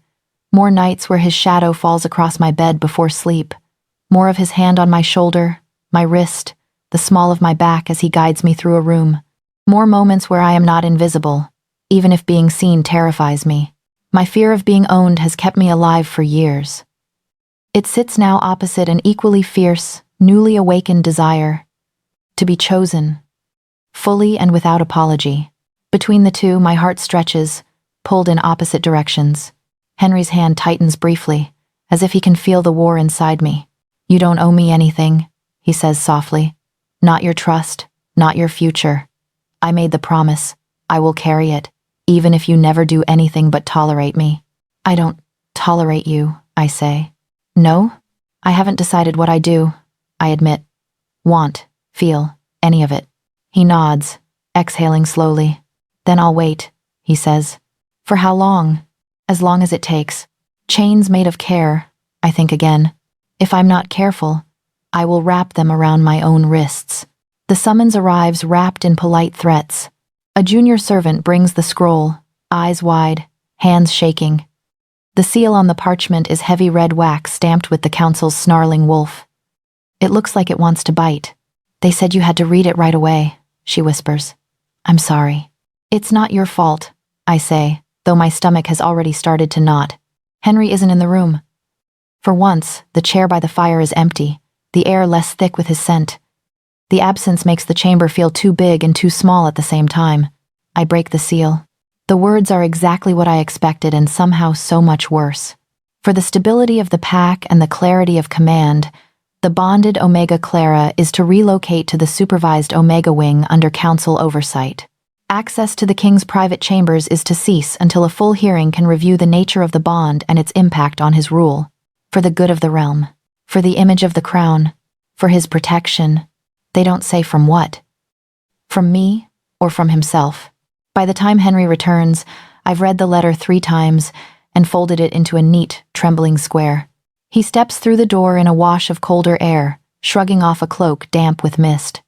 Speaker 1: More nights where his shadow falls across my bed before sleep. More of his hand on my shoulder, my wrist, the small of my back as he guides me through a room. More moments where I am not invisible, even if being seen terrifies me. My fear of being owned has kept me alive for years. It sits now opposite an equally fierce, newly awakened desire to be chosen, fully and without apology. Between the two, my heart stretches, pulled in opposite directions. Henry's hand tightens briefly, as if he can feel the war inside me. You don't owe me anything, he says softly. Not your trust, not your future. I made the promise. I will carry it, even if you never do anything but tolerate me. I don't tolerate you, I say. No? I haven't decided what I do, I admit. Want, feel, any of it. He nods, exhaling slowly. Then I'll wait, he says. For how long? As long as it takes. Chains made of care, I think again. If I'm not careful, I will wrap them around my own wrists. The summons arrives wrapped in polite threats. A junior servant brings the scroll, eyes wide, hands shaking. The seal on the parchment is heavy red wax stamped with the council's snarling wolf. It looks like it wants to bite. They said you had to read it right away, she whispers. I'm sorry. It's not your fault, I say, though my stomach has already started to knot. Henry isn't in the room. For once, the chair by the fire is empty, the air less thick with his scent. The absence makes the chamber feel too big and too small at the same time. I break the seal. The words are exactly what I expected and somehow so much worse. For the stability of the pack and the clarity of command, the bonded Omega Clara is to relocate to the supervised Omega wing under council oversight. Access to the king's private chambers is to cease until a full hearing can review the nature of the bond and its impact on his rule. For the good of the realm. For the image of the crown. For his protection. They don't say from what. From me or from himself. By the time Henry returns, I've read the letter 3 times and folded it into a neat, trembling square. He steps through the door in a wash of colder air, shrugging off a cloak damp with mist.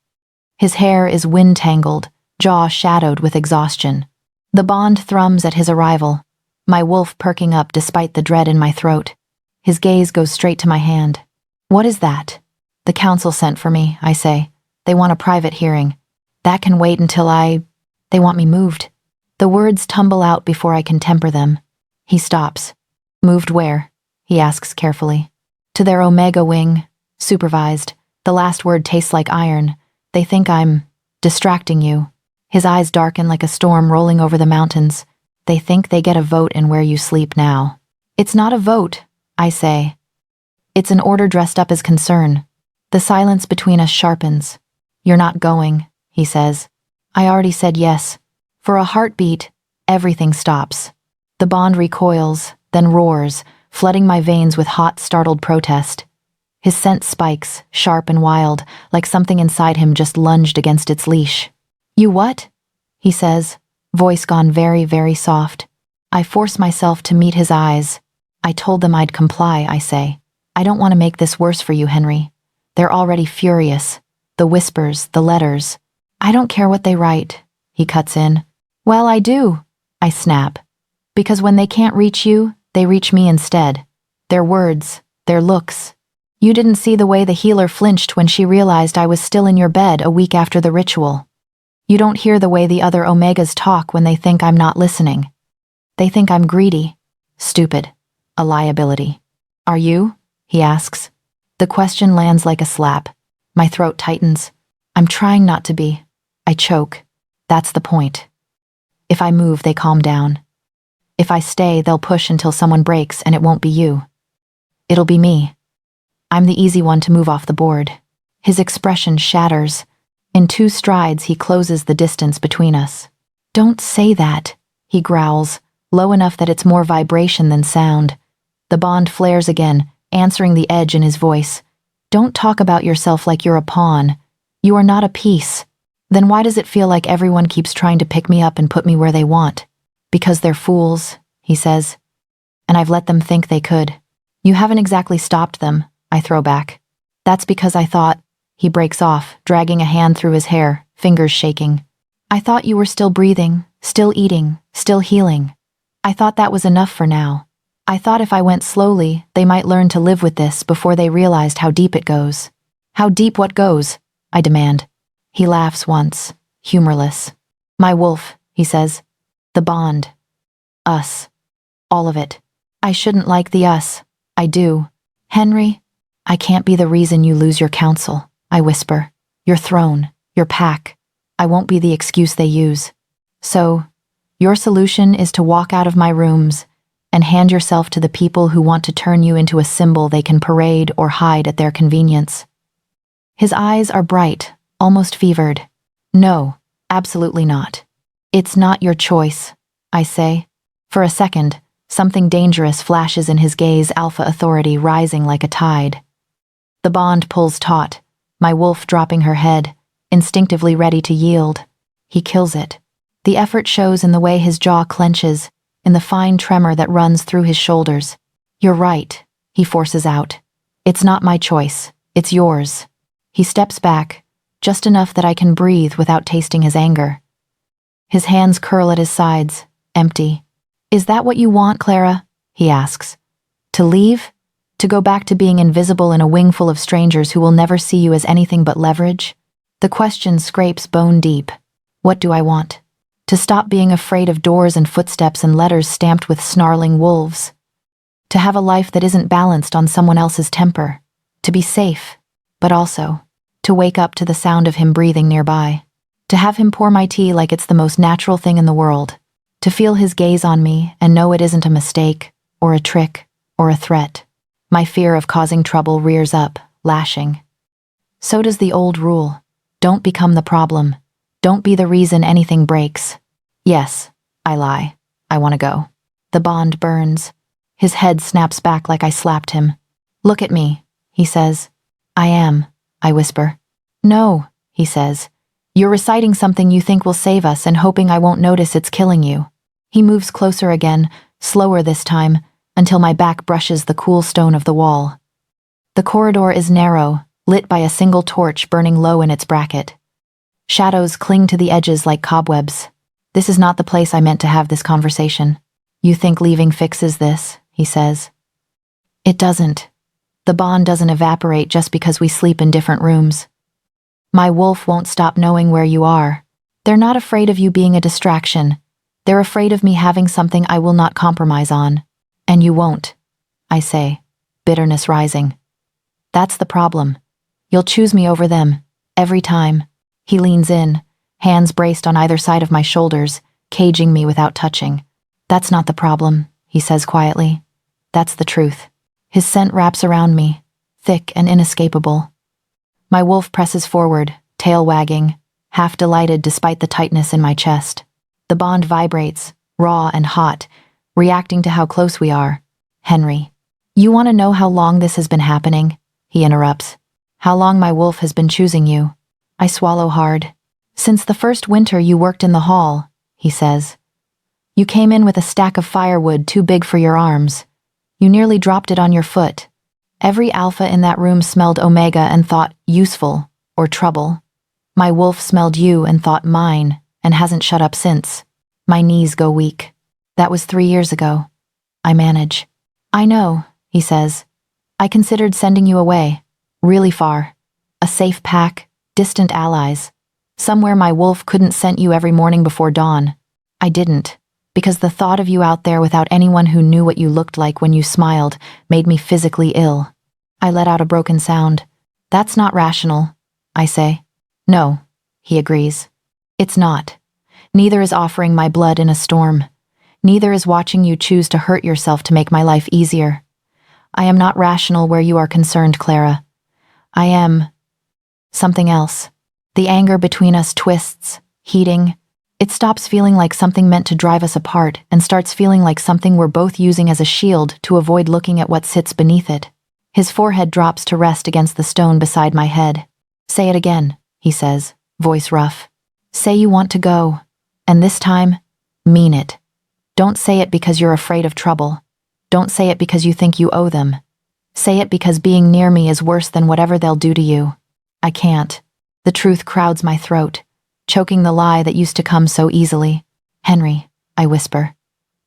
Speaker 1: His hair is wind-tangled, jaw shadowed with exhaustion. The bond thrums at his arrival, my wolf perking up despite the dread in my throat. His gaze goes straight to my hand. What is that? The council sent for me, I say. They want a private hearing. That can wait until They want me moved. The words tumble out before I can temper them. He stops. Moved where? He asks carefully. To their Omega wing, supervised. The last word tastes like iron. They think I'm distracting you. His eyes darken like a storm rolling over the mountains. They think they get a vote in where you sleep now. It's not a vote, I say. It's an order dressed up as concern. The silence between us sharpens. You're not going, he says. I already said yes. For a heartbeat, everything stops. The bond recoils, then roars, flooding my veins with hot, startled protest. His scent spikes, sharp and wild, like something inside him just lunged against its leash. You what? He says, voice gone very, very soft. I force myself to meet his eyes. I told them I'd comply, I say. I don't want to make this worse for you, Henry. They're already furious. The whispers, the letters. I don't care what they write, he cuts in. Well, I do, I snap. Because when they can't reach you, they reach me instead. Their words, their looks. You didn't see the way the healer flinched when she realized I was still in your bed a week after the ritual. You don't hear the way the other Omegas talk when they think I'm not listening. They think I'm greedy, stupid, a liability. Are you? He asks. The question lands like a slap. My throat tightens. I'm trying not to be. I choke. That's the point. If I move, they calm down. If I stay, they'll push until someone breaks, and it won't be you. It'll be me. I'm the easy one to move off the board. His expression shatters. In 2 strides, he closes the distance between us. Don't say that, he growls, low enough that it's more vibration than sound. The bond flares again, answering the edge in his voice. Don't talk about yourself like you're a pawn. You are not a piece. Then why does it feel like everyone keeps trying to pick me up and put me where they want? Because they're fools, he says. And I've let them think they could. You haven't exactly stopped them, I throw back. That's because I thought, he breaks off, dragging a hand through his hair, fingers shaking. I thought you were still breathing, still eating, still healing. I thought that was enough for now. I thought if I went slowly, they might learn to live with this before they realized how deep it goes. How deep what goes? I demand. He laughs once, humorless. My wolf, he says. The bond. Us. All of it. I shouldn't like the us. I do. Henry, I can't be the reason you lose your council, I whisper. Your throne, your pack. I won't be the excuse they use. So, your solution is to walk out of my rooms and hand yourself to the people who want to turn you into a symbol they can parade or hide at their convenience. His eyes are bright, almost fevered. No, absolutely not. It's not your choice, I say. For a second, something dangerous flashes in his gaze, alpha authority rising like a tide. The bond pulls taut, my wolf dropping her head, instinctively ready to yield. He kills it. The effort shows in the way his jaw clenches, in the fine tremor that runs through his shoulders. You're right, he forces out. It's not my choice, it's yours. He steps back, just enough that I can breathe without tasting his anger. His hands curl at his sides, empty. Is that what you want, Clara? He asks. To leave? To go back to being invisible in a wing full of strangers who will never see you as anything but leverage? The question scrapes bone deep. What do I want? To stop being afraid of doors and footsteps and letters stamped with snarling wolves. To have a life that isn't balanced on someone else's temper. To be safe, but also to wake up to the sound of him breathing nearby. To have him pour my tea like it's the most natural thing in the world. To feel his gaze on me and know it isn't a mistake, or a trick, or a threat. My fear of causing trouble rears up, lashing. So does the old rule. Don't become the problem. Don't be the reason anything breaks. Yes, I lie. I want to go. The bond burns. His head snaps back like I slapped him. Look at me, he says. I am, I whisper. No, he says. You're reciting something you think will save us and hoping I won't notice it's killing you. He moves closer again, slower this time, until my back brushes the cool stone of the wall. The corridor is narrow, lit by a single torch burning low in its bracket. Shadows cling to the edges like cobwebs. This is not the place I meant to have this conversation. You think leaving fixes this, he says. It doesn't. The bond doesn't evaporate just because we sleep in different rooms. My wolf won't stop knowing where you are. They're not afraid of you being a distraction. They're afraid of me having something I will not compromise on. And you won't, I say, bitterness rising. That's the problem. You'll choose me over them, every time. He leans in, hands braced on either side of my shoulders, caging me without touching. That's not the problem, he says quietly. That's the truth. His scent wraps around me, thick and inescapable. My wolf presses forward, tail wagging, half delighted despite the tightness in my chest. The bond vibrates, raw and hot, reacting to how close we are. Henry. You want to know how long this has been happening? He interrupts. How long my wolf has been choosing you? I swallow hard. Since the first winter you worked in the hall, he says. You came in with a stack of firewood too big for your arms. You nearly dropped it on your foot. Every alpha in that room smelled omega and thought useful or trouble. My wolf smelled you and thought mine and hasn't shut up since. My knees go weak. That was 3 years ago. I manage. I know, he says. I considered sending you away, really far. A safe pack, distant allies. Somewhere my wolf couldn't scent you every morning before dawn. I didn't, because the thought of you out there without anyone who knew what you looked like when you smiled made me physically ill. I let out a broken sound. That's not rational, I say. No, he agrees. It's not. Neither is offering my blood in a storm. Neither is watching you choose to hurt yourself to make my life easier. I am not rational where you are concerned, Clara. I am something else. The anger between us twists, heating. It stops feeling like something meant to drive us apart and starts feeling like something we're both using as a shield to avoid looking at what sits beneath it. His forehead drops to rest against the stone beside my head. Say it again, he says, voice rough. Say you want to go. And this time, mean it. Don't say it because you're afraid of trouble. Don't say it because you think you owe them. Say it because being near me is worse than whatever they'll do to you. I can't. The truth crowds my throat, choking the lie that used to come so easily. Henry, I whisper.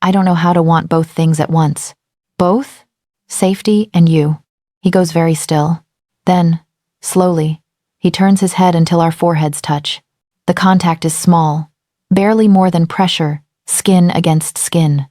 Speaker 1: I don't know how to want both things at once. Both? Safety and you. He goes very still. Then, slowly, he turns his head until our foreheads touch. The contact is small, barely more than pressure, skin against skin.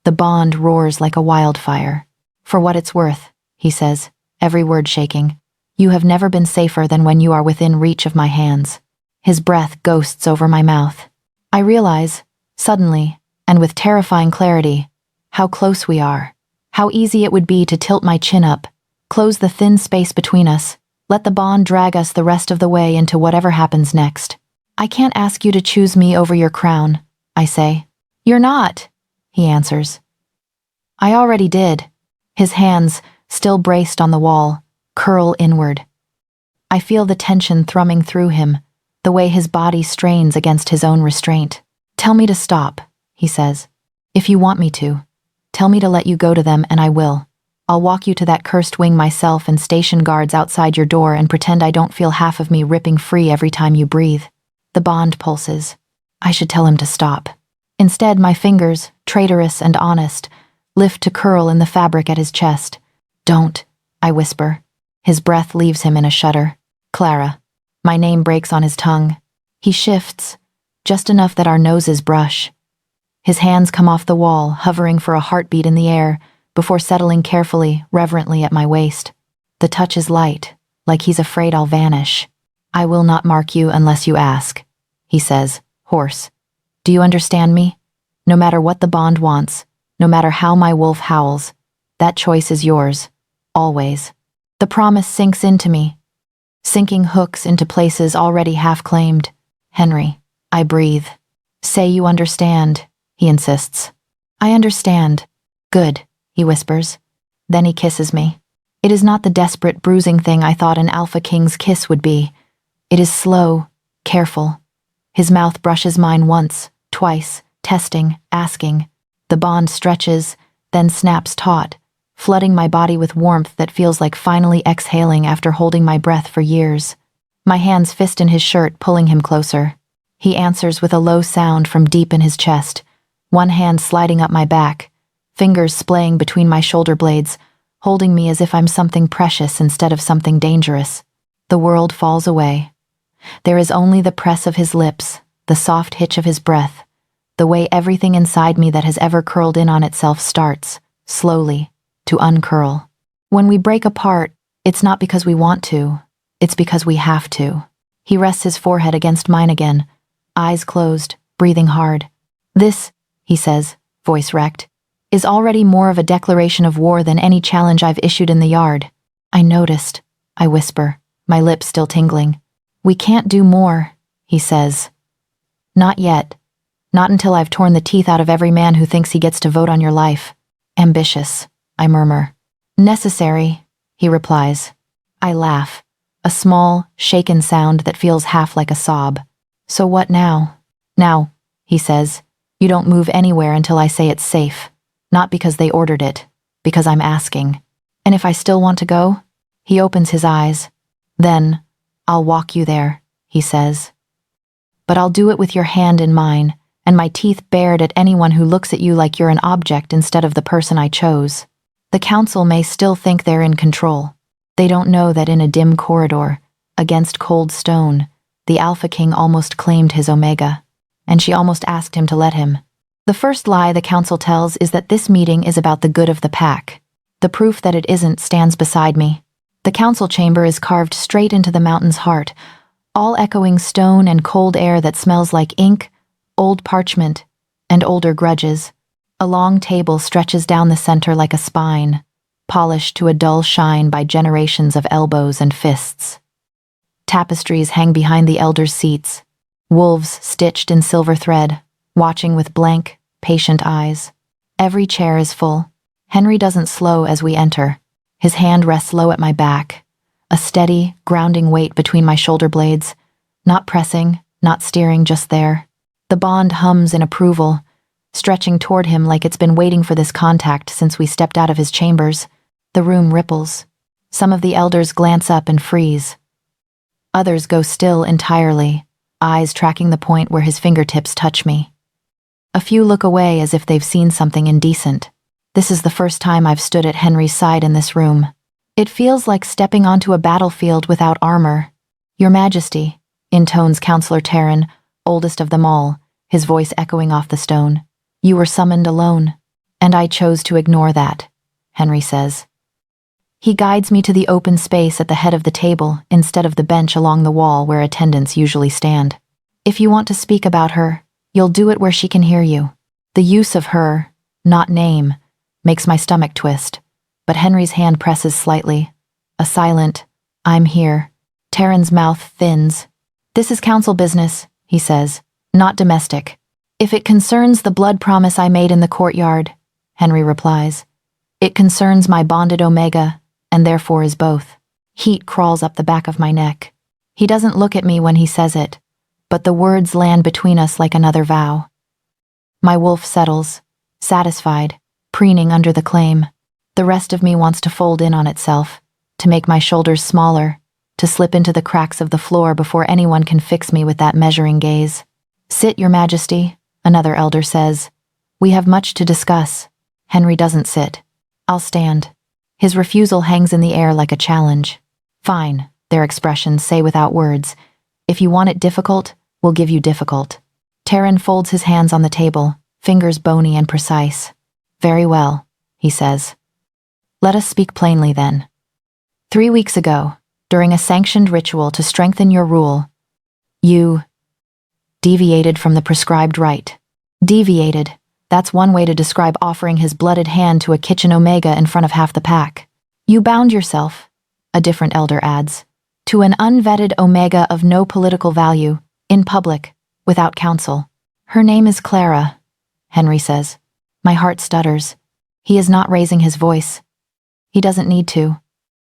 Speaker 1: The bond roars like a wildfire. For what it's worth, he says, every word shaking. You have never been safer than when you are within reach of my hands. His breath ghosts over my mouth. I realize, suddenly, and with terrifying clarity, how close we are. How easy it would be to tilt my chin up, close the thin space between us, let the bond drag us the rest of the way into whatever happens next. I can't ask you to choose me over your crown, I say. You're not, he answers. I already did. His hands, still braced on the wall, curl inward. I feel the tension thrumming through him, the way his body strains against his own restraint. Tell me to stop, he says. If you want me to. Tell me to let you go to them and I will. I'll walk you to that cursed wing myself and station guards outside your door and pretend I don't feel half of me ripping free every time you breathe. The bond pulses. I should tell him to stop. Instead, my fingers, traitorous and honest, lift to curl in the fabric at his chest. Don't, I whisper. His breath leaves him in a shudder. Clara. My name breaks on his tongue. He shifts, just enough that our noses brush. His hands come off the wall, hovering for a heartbeat in the air, before settling carefully, reverently at my waist. The touch is light, like he's afraid I'll vanish. I will not mark you unless you ask, he says, hoarse. Do you understand me? No matter what the bond wants, no matter how my wolf howls, that choice is yours, always. The promise sinks into me, sinking hooks into places already half-claimed. Henry, I breathe. Say you understand, he insists. I understand. Good, he whispers. Then he kisses me. It is not the desperate, bruising thing I thought an alpha king's kiss would be. It is slow, careful. His mouth brushes mine once, twice, testing, asking. The bond stretches, then snaps taut, flooding my body with warmth that feels like finally exhaling after holding my breath for years. My hands fist in his shirt, pulling him closer. He answers with a low sound from deep in his chest, one hand sliding up my back, fingers splaying between my shoulder blades, holding me as if I'm something precious instead of something dangerous. The world falls away. There is only the press of his lips, the soft hitch of his breath, the way everything inside me that has ever curled in on itself starts, slowly, to uncurl. When we break apart, it's not because we want to, it's because we have to. He rests his forehead against mine again, eyes closed, breathing hard. This, he says, voice wrecked, is already more of a declaration of war than any challenge I've issued in the yard. I noticed, I whisper, my lips still tingling. We can't do more, he says. Not yet. Not until I've torn the teeth out of every man who thinks he gets to vote on your life. Ambitious, I murmur. Necessary, he replies. I laugh, a small, shaken sound that feels half like a sob. So what now? Now, he says, you don't move anywhere until I say it's safe. Not because they ordered it, because I'm asking. And if I still want to go? He opens his eyes. Then, I'll walk you there, he says. But I'll do it with your hand in mine, and my teeth bared at anyone who looks at you like you're an object instead of the person I chose. The council may still think they're in control. They don't know that in a dim corridor, against cold stone, the Alpha King almost claimed his Omega, and she almost asked him to let him. The first lie the council tells is that this meeting is about the good of the pack. The proof that it isn't stands beside me. The council chamber is carved straight into the mountain's heart, all echoing stone and cold air that smells like ink, old parchment, and older grudges. A long table stretches down the center like a spine, polished to a dull shine by generations of elbows and fists. Tapestries hang behind the elders' seats, wolves stitched in silver thread, watching with blank, patient eyes. Every chair is full. Henry doesn't slow as we enter. His hand rests low at my back, a steady, grounding weight between my shoulder blades, not pressing, not steering, just there. The bond hums in approval, stretching toward him like it's been waiting for this contact since we stepped out of his chambers. The room ripples. Some of the elders glance up and freeze. Others go still entirely, eyes tracking the point where his fingertips touch me. A few look away as if they've seen something indecent. This is the first time I've stood at Henry's side in this room. It feels like stepping onto a battlefield without armor. Your Majesty, intones Counselor Terran, oldest of them all, his voice echoing off the stone. You were summoned alone. And I chose to ignore that, Henry says. He guides me to the open space at the head of the table instead of the bench along the wall where attendants usually stand. If you want to speak about her, you'll do it where she can hear you. The use of her, not name, makes my stomach twist, but Henry's hand presses slightly. A silent, I'm here. Terran's mouth thins. This is council business, he says, not domestic. If it concerns the blood promise I made in the courtyard, Henry replies, it concerns my bonded Omega, and therefore is both. Heat crawls up the back of my neck. He doesn't look at me when he says it, but the words land between us like another vow. My wolf settles, satisfied, preening under the claim. The rest of me wants to fold in on itself, to make my shoulders smaller, to slip into the cracks of the floor before anyone can fix me with that measuring gaze. Sit, Your Majesty, another elder says. We have much to discuss. Henry doesn't sit. I'll stand. His refusal hangs in the air like a challenge. Fine, their expressions say without words. If you want it difficult, we'll give you difficult. Terran folds his hands on the table, fingers bony and precise. Very well, he says. Let us speak plainly then. 3 weeks ago, during a sanctioned ritual to strengthen your rule, you deviated from the prescribed rite. Deviated, that's one way to describe offering his blooded hand to a kitchen Omega in front of half the pack. You bound yourself, a different elder adds, to an unvetted Omega of no political value, in public, without counsel. Her name is Clara, Henry says. My heart stutters. He is not raising his voice. He doesn't need to.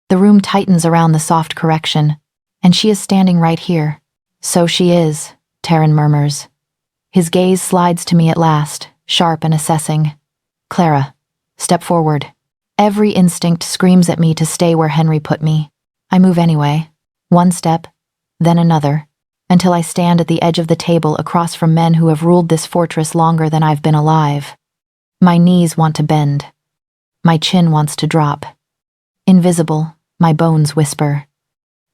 Speaker 1: The room tightens around the soft correction, and she is standing right here. So she is, Terran murmurs. His gaze slides to me at last, sharp and assessing. Clara, step forward. Every instinct screams at me to stay where Henry put me. I move anyway. One step, then another, until I stand at the edge of the table across from men who have ruled this fortress longer than I've been alive. My knees want to bend. My chin wants to drop. Invisible, my bones whisper.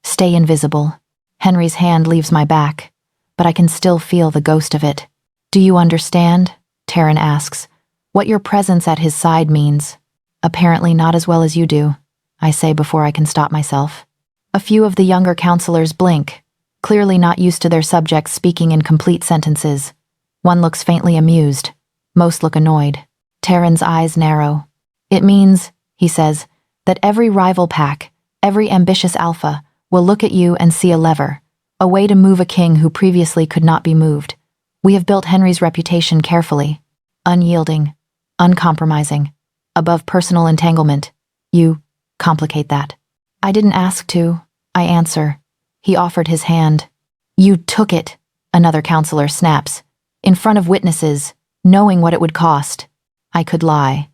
Speaker 1: Stay invisible. Henry's hand leaves my back, but I can still feel the ghost of it. Do you understand? Taryn asks. What your presence at his side means. Apparently not as well as you do, I say before I can stop myself. A few of the younger counselors blink, clearly not used to their subjects speaking in complete sentences. One looks faintly amused. Most look annoyed. Taryn's eyes narrow. It means, he says, that every rival pack, every ambitious alpha, will look at you and see a lever, a way to move a king who previously could not be moved. We have built Henry's reputation carefully, unyielding, uncompromising, above personal entanglement. You complicate that. I didn't ask to, I answer. He offered his hand. You took it, another counselor snaps, in front of witnesses, knowing what it would cost. I could lie.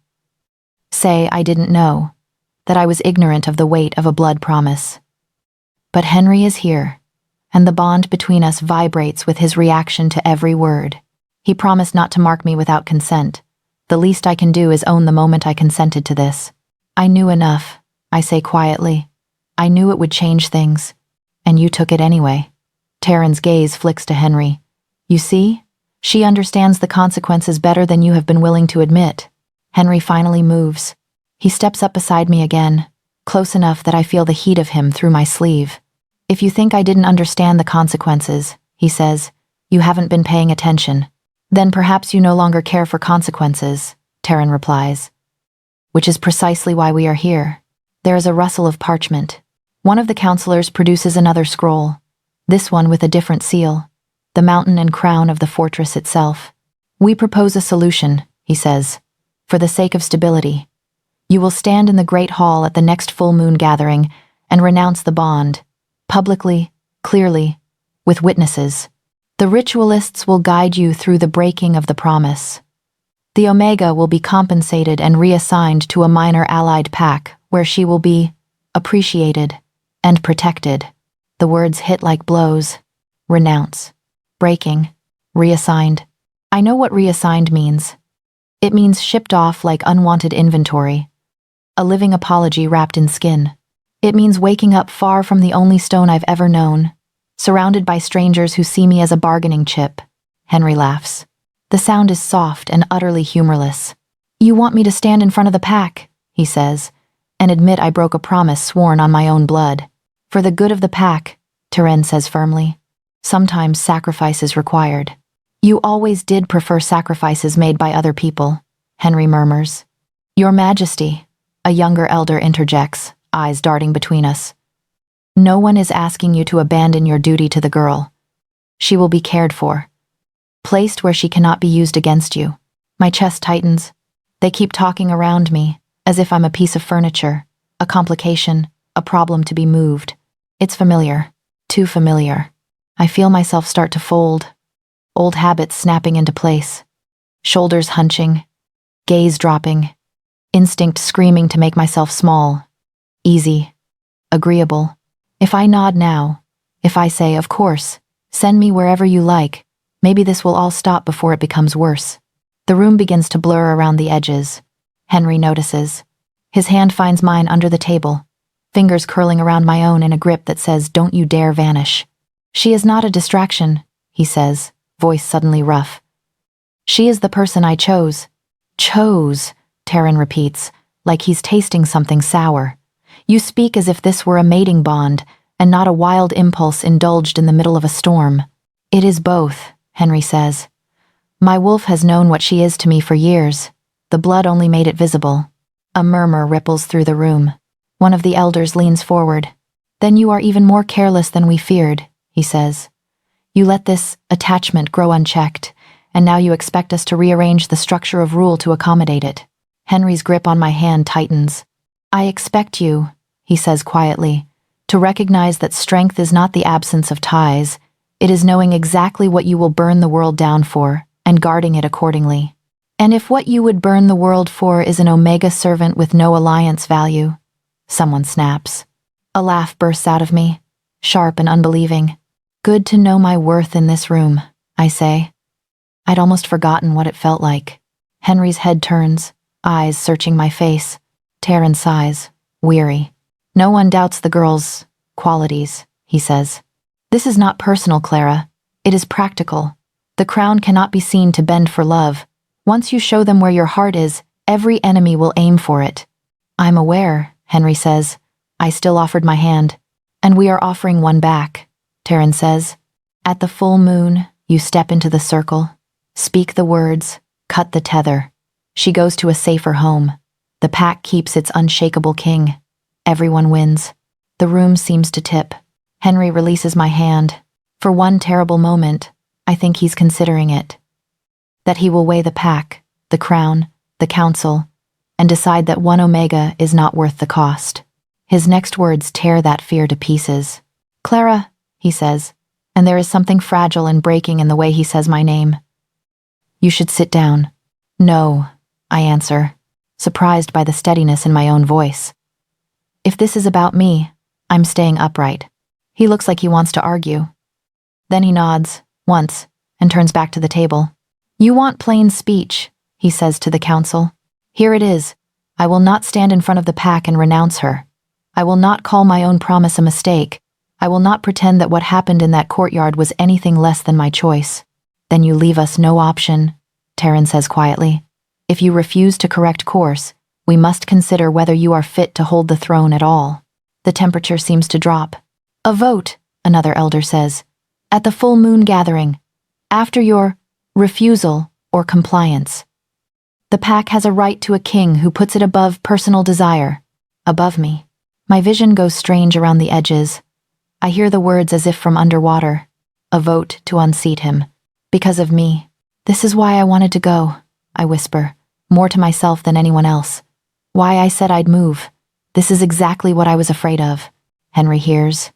Speaker 1: Say I didn't know, that I was ignorant of the weight of a blood promise. But Henry is here, and the bond between us vibrates with his reaction to every word. He promised not to mark me without consent. The least I can do is own the moment I consented to this. I knew enough, I say quietly. I knew it would change things. And you took it anyway. Taryn's gaze flicks to Henry. You see? She understands the consequences better than you have been willing to admit. Henry finally moves. He steps up beside me again, close enough that I feel the heat of him through my sleeve. If you think I didn't understand the consequences, he says, you haven't been paying attention. Then perhaps you no longer care for consequences, Taryn replies. Which is precisely why we are here. There is a rustle of parchment. One of the counselors produces another scroll, this one with a different seal, the mountain and crown of the fortress itself. We propose a solution, he says, for the sake of stability. You will stand in the great hall at the next full moon gathering and renounce the bond, publicly, clearly, with witnesses. The ritualists will guide you through the breaking of the promise. The Omega will be compensated and reassigned to a minor allied pack where she will be appreciated and protected. The words hit like blows. Renounce. Breaking. Reassigned. I know what reassigned means. It means shipped off like unwanted inventory. A living apology wrapped in skin. It means waking up far from the only stone I've ever known, surrounded by strangers who see me as a bargaining chip. Henry laughs. The sound is soft and utterly humorless. You want me to stand in front of the pack, he says, and admit I broke a promise sworn on my own blood. For the good of the pack, Taryn says firmly. Sometimes sacrifice is required. You always did prefer sacrifices made by other people, Henry murmurs. Your Majesty, a younger elder interjects, eyes darting between us. No one is asking you to abandon your duty to the girl. She will be cared for, placed where she cannot be used against you. My chest tightens. They keep talking around me, as if I'm a piece of furniture, a complication, a problem to be moved. It's familiar, too familiar. I feel myself start to fold, old habits snapping into place, shoulders hunching, gaze dropping, instinct screaming to make myself small, easy, agreeable. If I nod now, if I say, of course, send me wherever you like, maybe this will all stop before it becomes worse. The room begins to blur around the edges. Henry notices. His hand finds mine under the table, fingers curling around my own in a grip that says, don't you dare vanish. She is not a distraction, he says, voice suddenly rough. She is the person I chose. Chose, Taryn repeats, like he's tasting something sour. You speak as if this were a mating bond, and not a wild impulse indulged in the middle of a storm. It is both, Henry says. My wolf has known what she is to me for years. The blood only made it visible. A murmur ripples through the room. One of the elders leans forward. Then you are even more careless than we feared, he says. You let this attachment grow unchecked, and now you expect us to rearrange the structure of rule to accommodate it. Henry's grip on my hand tightens. I expect you, he says quietly, to recognize that strength is not the absence of ties, It is knowing exactly what you will burn the world down for and guarding it accordingly. And if what you would burn the world for is an Omega servant with no alliance value, someone snaps. A laugh bursts out of me, sharp and unbelieving. Good to know my worth in this room, I say. I'd almost forgotten what it felt like. Henry's head turns, eyes searching my face. Taryn sighs, weary. No one doubts the girl's qualities, he says. This is not personal, Clara. It is practical. The crown cannot be seen to bend for love. Once you show them where your heart is, every enemy will aim for it. I'm aware, Henry says. I still offered my hand. And we are offering one back, Taryn says. At the full moon, you step into the circle. Speak the words, cut the tether. She goes to a safer home. The pack keeps its unshakable king. Everyone wins. The room seems to tip. Henry releases my hand. For one terrible moment, I think he's considering it. That he will weigh the pack, the crown, the council, and decide that one Omega is not worth the cost. His next words tear that fear to pieces. Clara, he says, and there is something fragile and breaking in the way he says my name. You should sit down. No, I answer, surprised by the steadiness in my own voice. If this is about me, I'm staying upright. He looks like he wants to argue. Then he nods, once, and turns back to the table. You want plain speech, he says to the council. Here it is. I will not stand in front of the pack and renounce her. I will not call my own promise a mistake. I will not pretend that what happened in that courtyard was anything less than my choice. Then you leave us no option, Taryn says quietly. If you refuse to correct course, we must consider whether you are fit to hold the throne at all. The temperature seems to drop. A vote, another elder says, at the full moon gathering, after your refusal or compliance. The pack has a right to a king who puts it above personal desire, above me. My vision goes strange around the edges. I hear the words as if from underwater. A vote to unseat him. Because of me. This is why I wanted to go, I whisper, more to myself than anyone else. Why I said I'd move. This is exactly what I was afraid of. Henry hears.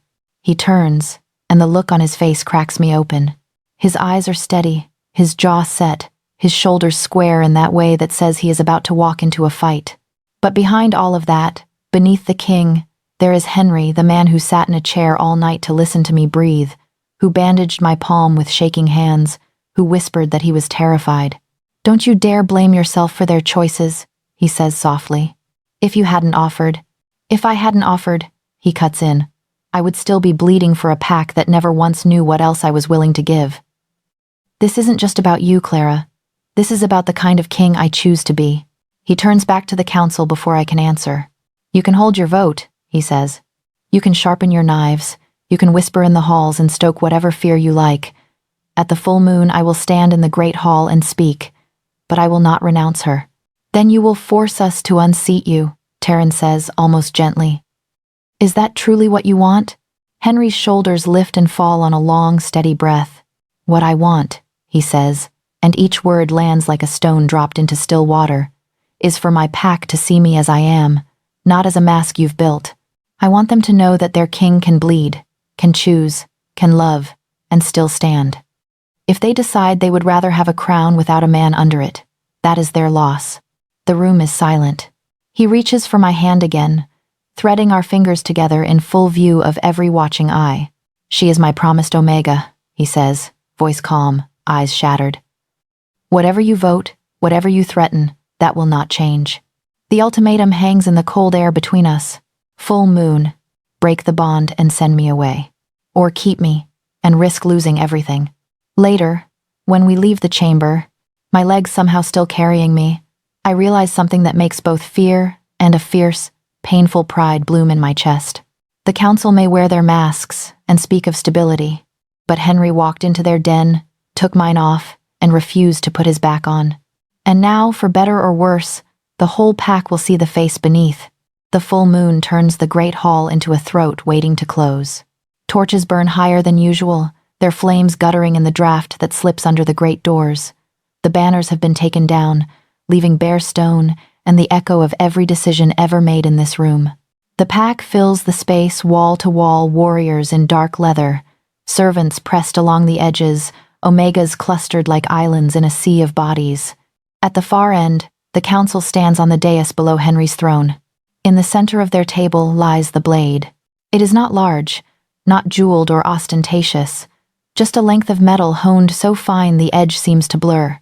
Speaker 1: He turns, and the look on his face cracks me open. His eyes are steady, his jaw set, his shoulders square in that way that says he is about to walk into a fight. But behind all of that, beneath the king, there is Henry, the man who sat in a chair all night to listen to me breathe, who bandaged my palm with shaking hands, who whispered that he was terrified. Don't you dare blame yourself for their choices, he says softly. If I hadn't offered, he cuts in, I would still be bleeding for a pack that never once knew what else I was willing to give. This isn't just about you, Clara. This is about the kind of king I choose to be. He turns back to the council before I can answer. You can hold your vote, he says. You can sharpen your knives. You can whisper in the halls and stoke whatever fear you like. At the full moon, I will stand in the great hall and speak, but I will not renounce her. Then you will force us to unseat you, Taryn says, almost gently. Is that truly what you want? Henry's shoulders lift and fall on a long, steady breath. What I want, he says, and each word lands like a stone dropped into still water, is for my pack to see me as I am, not as a mask you've built. I want them to know that their king can bleed, can choose, can love, and still stand. If they decide they would rather have a crown without a man under it, that is their loss. The room is silent. He reaches for my hand again, threading our fingers together in full view of every watching eye. She is my promised Omega, he says, voice calm, eyes shattered. Whatever you vote, whatever you threaten, that will not change. The ultimatum hangs in the cold air between us. Full moon, break the bond and send me away. Or keep me, and risk losing everything. Later, when we leave the chamber, my legs somehow still carrying me, I realize something that makes both fear and a fierce, painful pride bloom in my chest. The council may wear their masks and speak of stability, but Henry walked into their den, took mine off, and refused to put his back on. And now, for better or worse, the whole pack will see the face beneath. The full moon turns the great hall into a throat waiting to close. Torches burn higher than usual, their flames guttering in the draft that slips under the great doors. The banners have been taken down, leaving bare stone and the echo of every decision ever made in this room. The pack fills the space wall to wall, warriors in dark leather, Servants pressed along the edges, omegas clustered like islands in a sea of bodies. At the far end, the council stands on the dais below Henry's throne. In the center of their table lies the blade. It is not large, not jeweled or ostentatious, just a length of metal honed so fine the edge seems to blur.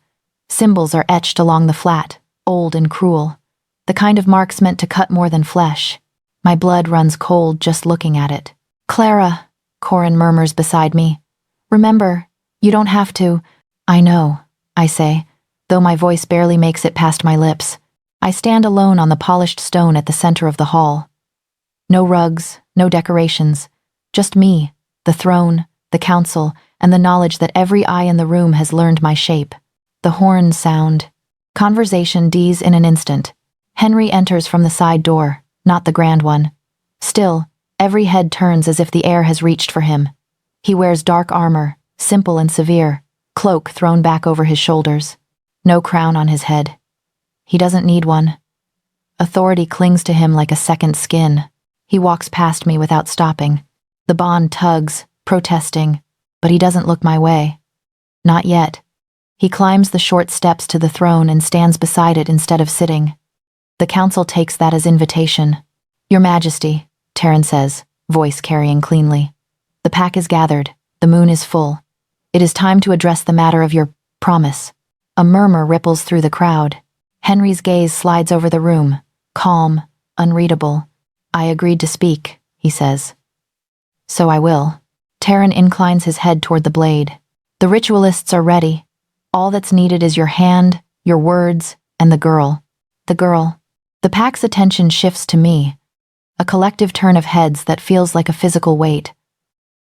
Speaker 1: Symbols are etched along the flat, old and cruel, the kind of marks meant to cut more than flesh. My blood runs cold just looking at it. "Clara," Corin murmurs beside me. "Remember, you don't have to." "I know," I say, though my voice barely makes it past my lips. I stand alone on the polished stone at the center of the hall. No rugs, no decorations, just me, the throne, the council, and the knowledge that every eye in the room has learned my shape. The horns sound. Conversation dies in an instant. Henry enters from the side door, not the grand one. Still, every head turns as if the air has reached for him. He wears dark armor, simple and severe, cloak thrown back over his shoulders. No crown on his head. He doesn't need one. Authority clings to him like a second skin. He walks past me without stopping. The bond tugs, protesting, but he doesn't look my way. Not yet. He climbs the short steps to the throne and stands beside it instead of sitting. The council takes that as invitation. "Your Majesty," Taryn says, voice carrying cleanly. "The pack is gathered. The moon is full. It is time to address the matter of your promise." A murmur ripples through the crowd. Henry's gaze slides over the room, calm, unreadable. "I agreed to speak," he says. "So I will." Taryn inclines his head toward the blade. "The ritualists are ready. All that's needed is your hand, your words, and the girl." The girl. The pack's attention shifts to me, a collective turn of heads that feels like a physical weight.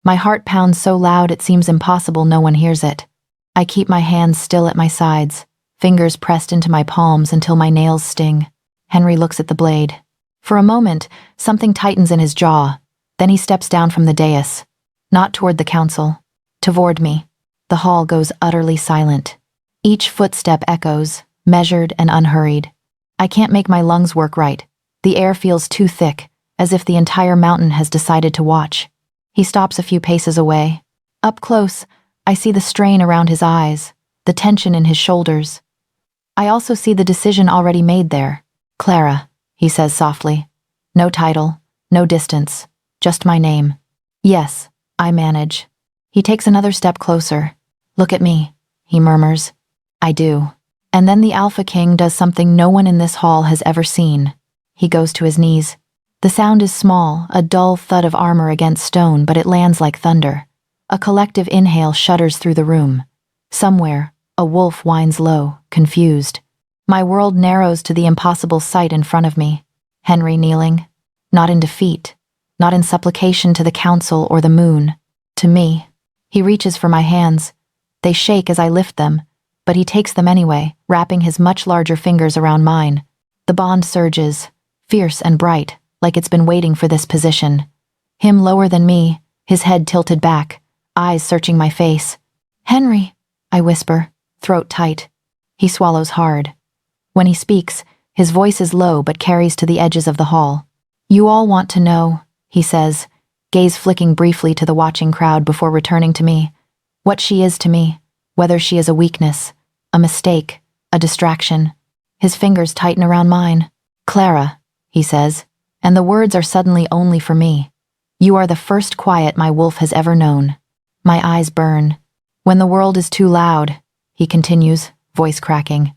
Speaker 1: My heart pounds so loud it seems impossible no one hears it. I keep my hands still at my sides, fingers pressed into my palms until my nails sting. Henry looks at the blade. For a moment, something tightens in his jaw. Then he steps down from the dais, not toward the council, toward me. The hall goes utterly silent. Each footstep echoes, measured and unhurried. I can't make my lungs work right. The air feels too thick, as if the entire mountain has decided to watch. He stops a few paces away. Up close, I see the strain around his eyes, the tension in his shoulders. I also see the decision already made there. "Clara," he says softly. "No title, no distance, just my name." "Yes," I manage. He takes another step closer. "Look at me," he murmurs. I do. And then the Alpha King does something no one in this hall has ever seen. He goes to his knees. The sound is small, a dull thud of armor against stone, but it lands like thunder. A collective inhale shudders through the room. Somewhere, a wolf whines low, confused. My world narrows to the impossible sight in front of me. Henry kneeling. Not in defeat, not in supplication to the council or the moon. To me. He reaches for my hands. They shake as I lift them, but he takes them anyway, wrapping his much larger fingers around mine. The bond surges, fierce and bright, like it's been waiting for this position. Him lower than me, his head tilted back, eyes searching my face. "Henry," I whisper, throat tight. He swallows hard. When he speaks, his voice is low but carries to the edges of the hall. "You all want to know," he says, gaze flicking briefly to the watching crowd before returning to me. "What she is to me, whether she is a weakness, a mistake, a distraction." His fingers tighten around mine. "Clara," he says, and the words are suddenly only for me. "You are the first quiet my wolf has ever known." My eyes burn. "When the world is too loud," he continues, voice cracking.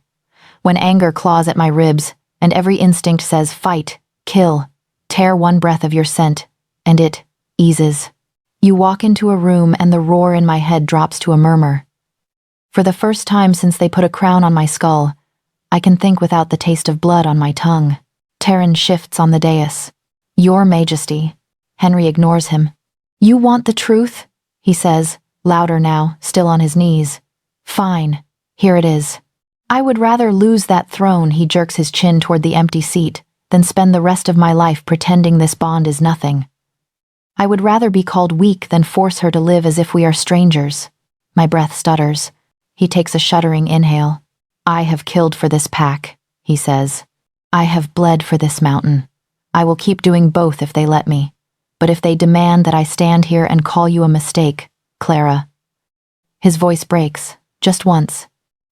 Speaker 1: "When anger claws at my ribs, and every instinct says fight, kill, tear one breath of your scent, and it eases. You walk into a room and the roar in my head drops to a murmur. For the first time since they put a crown on my skull, I can think without the taste of blood on my tongue. Taryn shifts on the dais. "Your Majesty." Henry ignores him. "You want the truth?" he says, louder now, still on his knees. "Fine, here it is. I would rather lose that throne," he jerks his chin toward the empty seat, "than spend the rest of my life pretending this bond is nothing. I would rather be called weak than force her to live as if we are strangers." My breath stutters. He takes a shuddering inhale. "I have killed for this pack," he says. "I have bled for this mountain. I will keep doing both if they let me. But if they demand that I stand here and call you a mistake, Clara. His voice breaks, just once.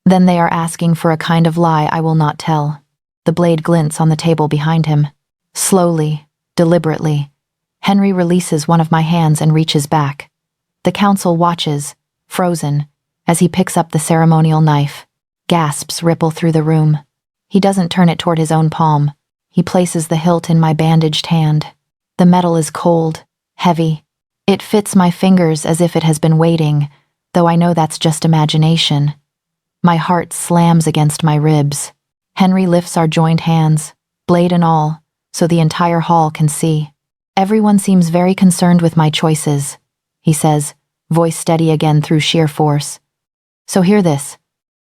Speaker 1: Then they are asking for a kind of lie I will not tell. The blade glints on the table behind him. Slowly, deliberately, Henry releases one of my hands and reaches back. The council watches, frozen, as he picks up the ceremonial knife. Gasps ripple through the room. He doesn't turn it toward his own palm. He places the hilt in my bandaged hand. The metal is cold, heavy. It fits my fingers as if it has been waiting, though I know that's just imagination. My heart slams against my ribs. Henry lifts our joined hands, blade and all, so the entire hall can see. Everyone seems very concerned with my choices, he says, voice steady again through sheer force. So hear this.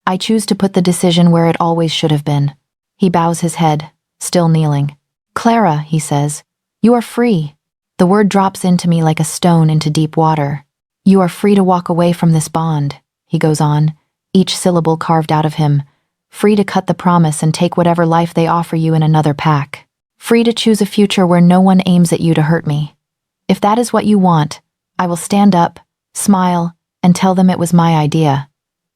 Speaker 1: I choose to put the decision where it always should have been. He bows his head, still kneeling. Clara, he says, you are free. The word drops into me like a stone into deep water. You are free to walk away from this bond, he goes on, each syllable carved out of him. Free to cut the promise and take whatever life they offer you in another pack. Free to choose a future where no one aims at you to hurt me. If that is what you want, I will stand up, smile, and tell them it was my idea.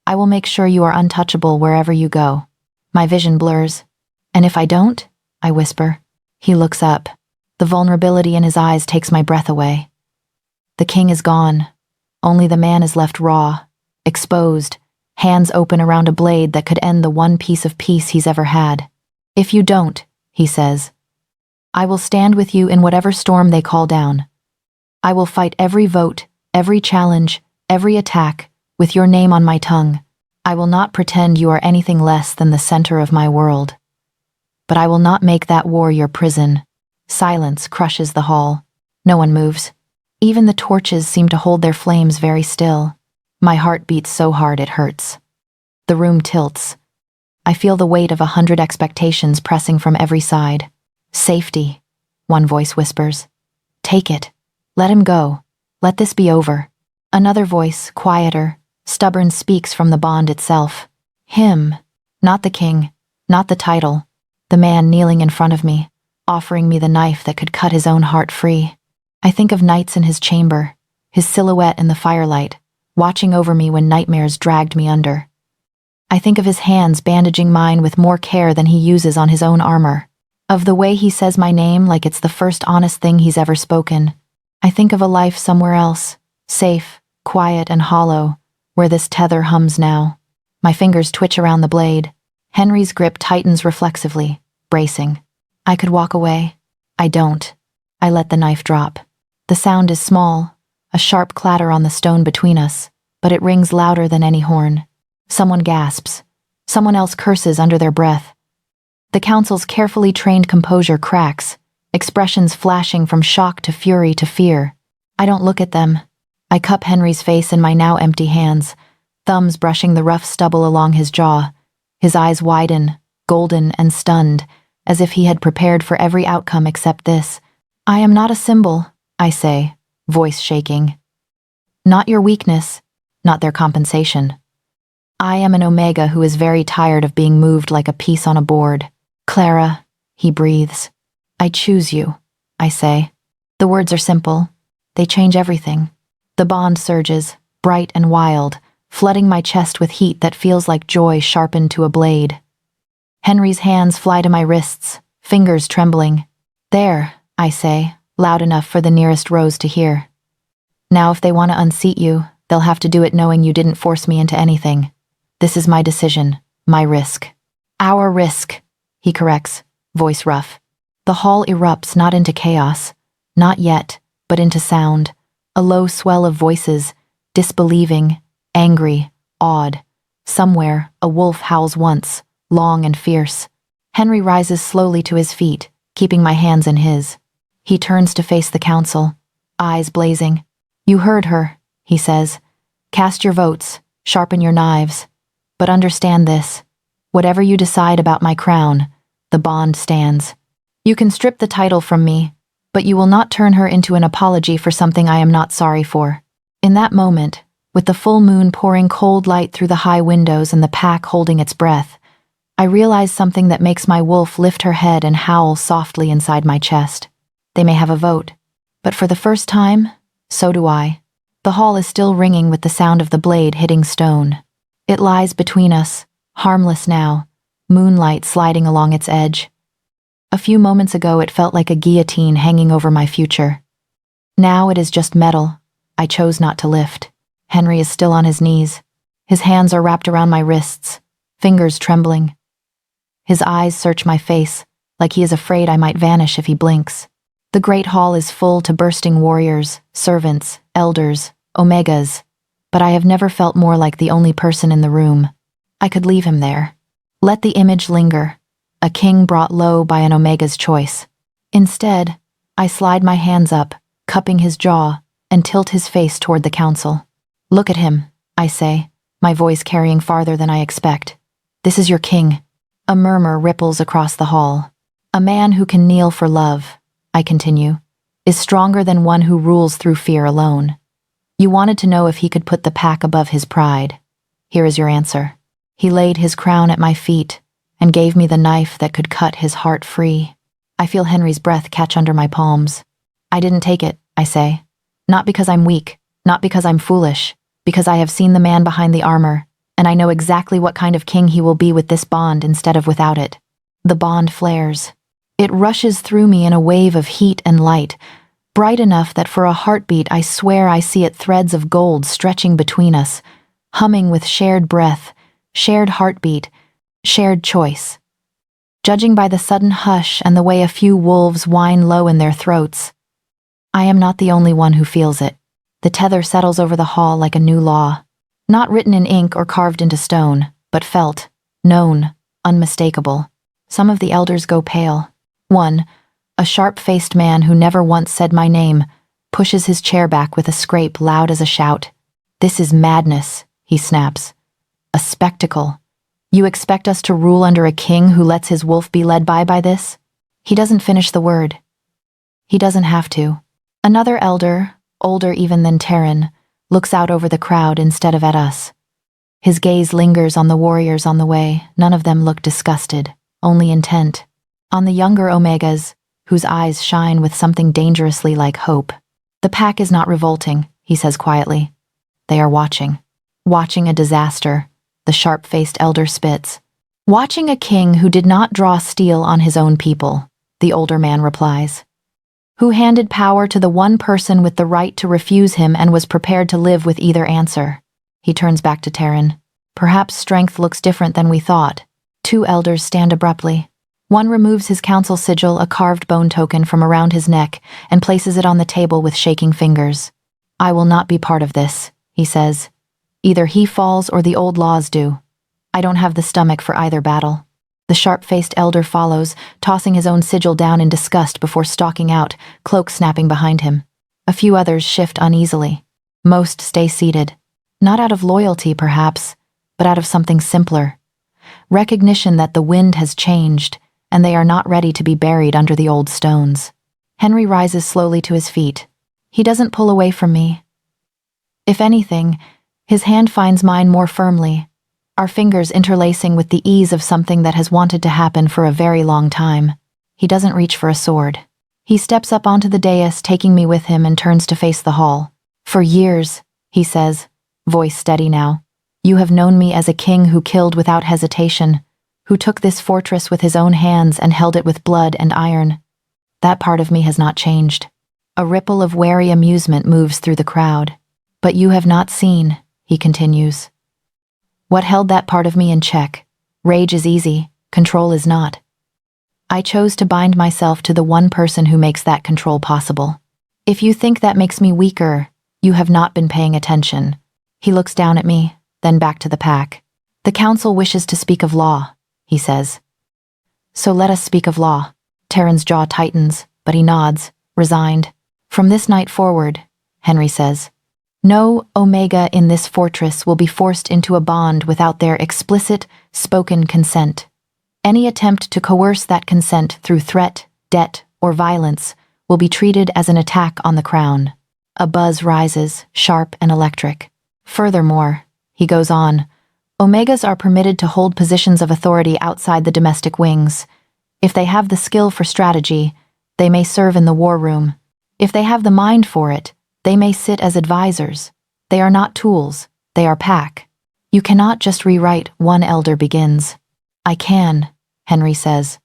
Speaker 1: I will make sure you are untouchable wherever you go. My vision blurs. And if I don't? I whisper. He looks up. The vulnerability in his eyes takes my breath away. The king is gone. Only the man is left raw, exposed, hands open around a blade that could end the one piece of peace he's ever had. If you don't, he says, I will stand with you in whatever storm they call down. I will fight every vote, every challenge, every attack, with your name on my tongue. I will not pretend you are anything less than the center of my world. But I will not make that war your prison. Silence crushes the hall. No one moves. Even the torches seem to hold their flames very still. My heart beats so hard it hurts. The room tilts. I feel the weight of 100 expectations pressing from every side. Safety, one voice whispers. Take it. Let him go. Let this be over. Another voice, quieter, stubborn, speaks from the bond itself. Him. Not the king. Not the title. The man kneeling in front of me, offering me the knife that could cut his own heart free. I think of nights in his chamber, his silhouette in the firelight, watching over me when nightmares dragged me under. I think of his hands bandaging mine with more care than he uses on his own armor. Of the way he says my name like it's the first honest thing he's ever spoken. I think of a life somewhere else, safe, quiet, and hollow, where this tether hums now. My fingers twitch around the blade. Henry's grip tightens reflexively, bracing. I could walk away. I don't. I let the knife drop. The sound is small, a sharp clatter on the stone between us, but it rings louder than any horn. Someone gasps. Someone else curses under their breath. The council's carefully trained composure cracks, expressions flashing from shock to fury to fear. I don't look at them. I cup Henry's face in my now empty hands, thumbs brushing the rough stubble along his jaw. His eyes widen, golden and stunned, as if he had prepared for every outcome except this. I am not a symbol, I say, voice shaking. Not your weakness, not their compensation. I am an Omega who is very tired of being moved like a piece on a board. Clara, he breathes. I choose you, I say. The words are simple. They change everything. The bond surges, bright and wild, flooding my chest with heat that feels like joy sharpened to a blade. Henry's hands fly to my wrists, fingers trembling. There, I say, loud enough for the nearest rows to hear. Now if they want to unseat you, they'll have to do it knowing you didn't force me into anything. This is my decision, my risk. Our risk, he corrects, voice rough. The hall erupts not into chaos, not yet, but into sound, a low swell of voices, disbelieving, angry, awed. Somewhere, a wolf howls once, long and fierce. Henry rises slowly to his feet, keeping my hands in his. He turns to face the council, eyes blazing. You heard her, he says. Cast your votes, sharpen your knives. But understand this. Whatever you decide about my crown, the bond stands. You can strip the title from me, but you will not turn her into an apology for something I am not sorry for. In that moment, with the full moon pouring cold light through the high windows and the pack holding its breath, I realize something that makes my wolf lift her head and howl softly inside my chest. They may have a vote, but for the first time, so do I. The hall is still ringing with the sound of the blade hitting stone. It lies between us, harmless now, moonlight sliding along its edge. A few moments ago it felt like a guillotine hanging over my future. Now it is just metal. I chose not to lift. Henry is still on his knees. His hands are wrapped around my wrists, fingers trembling. His eyes search my face, like he is afraid I might vanish if he blinks. The great hall is full to bursting warriors, servants, elders, omegas, but I have never felt more like the only person in the room. I could leave him there. Let the image linger, a king brought low by an omega's choice. Instead, I slide my hands up, cupping his jaw, and tilt his face toward the council. Look at him, I say, my voice carrying farther than I expect. This is your king. A murmur ripples across the hall. A man who can kneel for love, I continue, is stronger than one who rules through fear alone. You wanted to know if he could put the pack above his pride. Here is your answer. He laid his crown at my feet and gave me the knife that could cut his heart free. I feel Henry's breath catch under my palms. I didn't take it, I say. Not because I'm weak, not because I'm foolish, because I have seen the man behind the armor, and I know exactly what kind of king he will be with this bond instead of without it. The bond flares. It rushes through me in a wave of heat and light, bright enough that for a heartbeat I swear I see it threads of gold stretching between us, humming with shared breath, shared heartbeat, shared choice. Judging by the sudden hush and the way a few wolves whine low in their throats, I am not the only one who feels it. The tether settles over the hall like a new law, not written in ink or carved into stone, but felt, known, unmistakable. Some of the elders go pale. One, a sharp-faced man who never once said my name, pushes his chair back with a scrape loud as a shout. This is madness, he snaps. A spectacle. You expect us to rule under a king who lets his wolf be led by this? He doesn't finish the word. He doesn't have to. Another elder, older even than Taryn, looks out over the crowd instead of at us. His gaze lingers on the warriors on the way. None of them look disgusted, only intent. On the younger omegas, whose eyes shine with something dangerously like hope. The pack is not revolting, he says quietly. They are watching. Watching a disaster, the sharp-faced elder spits. Watching a king who did not draw steel on his own people, the older man replies. Who handed power to the one person with the right to refuse him and was prepared to live with either answer. He turns back to Taryn. Perhaps strength looks different than we thought. Two elders stand abruptly. One removes his council sigil, a carved bone token, from around his neck and places it on the table with shaking fingers. I will not be part of this, he says. Either he falls or the old laws do. I don't have the stomach for either battle. The sharp-faced elder follows, tossing his own sigil down in disgust before stalking out, cloak snapping behind him. A few others shift uneasily. Most stay seated. Not out of loyalty, perhaps, but out of something simpler. Recognition that the wind has changed, and they are not ready to be buried under the old stones. Henry rises slowly to his feet. He doesn't pull away from me. If anything, his hand finds mine more firmly, our fingers interlacing with the ease of something that has wanted to happen for a very long time. He doesn't reach for a sword. He steps up onto the dais, taking me with him, and turns to face the hall. For years, he says, voice steady now, you have known me as a king who killed without hesitation, who took this fortress with his own hands and held it with blood and iron. That part of me has not changed. A ripple of wary amusement moves through the crowd. But you have not seen, he continues. What held that part of me in check? Rage is easy, control is not. I chose to bind myself to the one person who makes that control possible. If you think that makes me weaker, you have not been paying attention. He looks down at me, then back to the pack. The council wishes to speak of law, he says. So let us speak of law. Taryn's jaw tightens, but he nods, resigned. From this night forward, Henry says, no omega in this fortress will be forced into a bond without their explicit, spoken consent. Any attempt to coerce that consent through threat, debt, or violence will be treated as an attack on the crown. A buzz rises, sharp and electric. Furthermore, he goes on, omegas are permitted to hold positions of authority outside the domestic wings. If they have the skill for strategy, they may serve in the war room. If they have the mind for it, They may sit as advisors. They are not tools, they are pack. You cannot just rewrite one elder begins. I can, Henry says.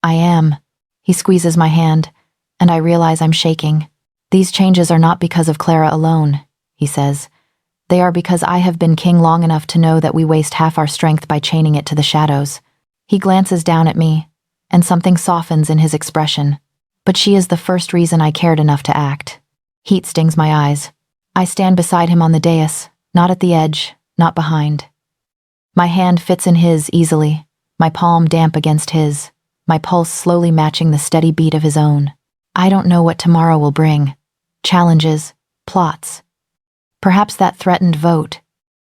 Speaker 1: I am. He squeezes my hand, and I realize I'm shaking. These changes are not because of Clara alone, he says. They are because I have been king long enough to know that we waste half our strength by chaining it to the shadows. He glances down at me, and something softens in his expression. But she is the first reason I cared enough to act. Heat stings my eyes. I stand beside him on the dais, not at the edge, not behind. My hand fits in his easily, my palm damp against his, my pulse slowly matching the steady beat of his own. I don't know what tomorrow will bring. Challenges, plots. Perhaps that threatened vote.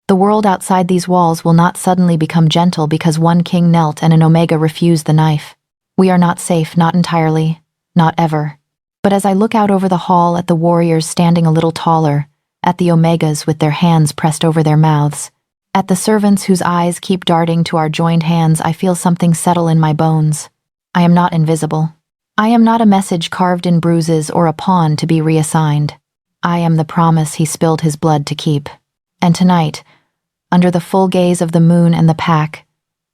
Speaker 1: The world outside these walls will not suddenly become gentle because one king knelt and an Omega refused the knife. We are not safe, not entirely, not ever. But as I look out over the hall at the warriors standing a little taller, at the Omegas with their hands pressed over their mouths, at the servants whose eyes keep darting to our joined hands, I feel something settle in my bones. I am not invisible. I am not a message carved in bruises or a pawn to be reassigned. I am the promise he spilled his blood to keep. And tonight, under the full gaze of the moon and the pack,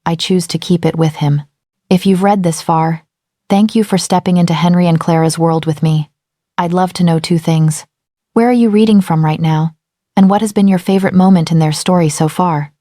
Speaker 1: I choose to keep it with him. If you've read this far, thank you for stepping into Henry and Clara's world with me. I'd love to know two things. Where are you reading from right now? And what has been your favorite moment in their story so far?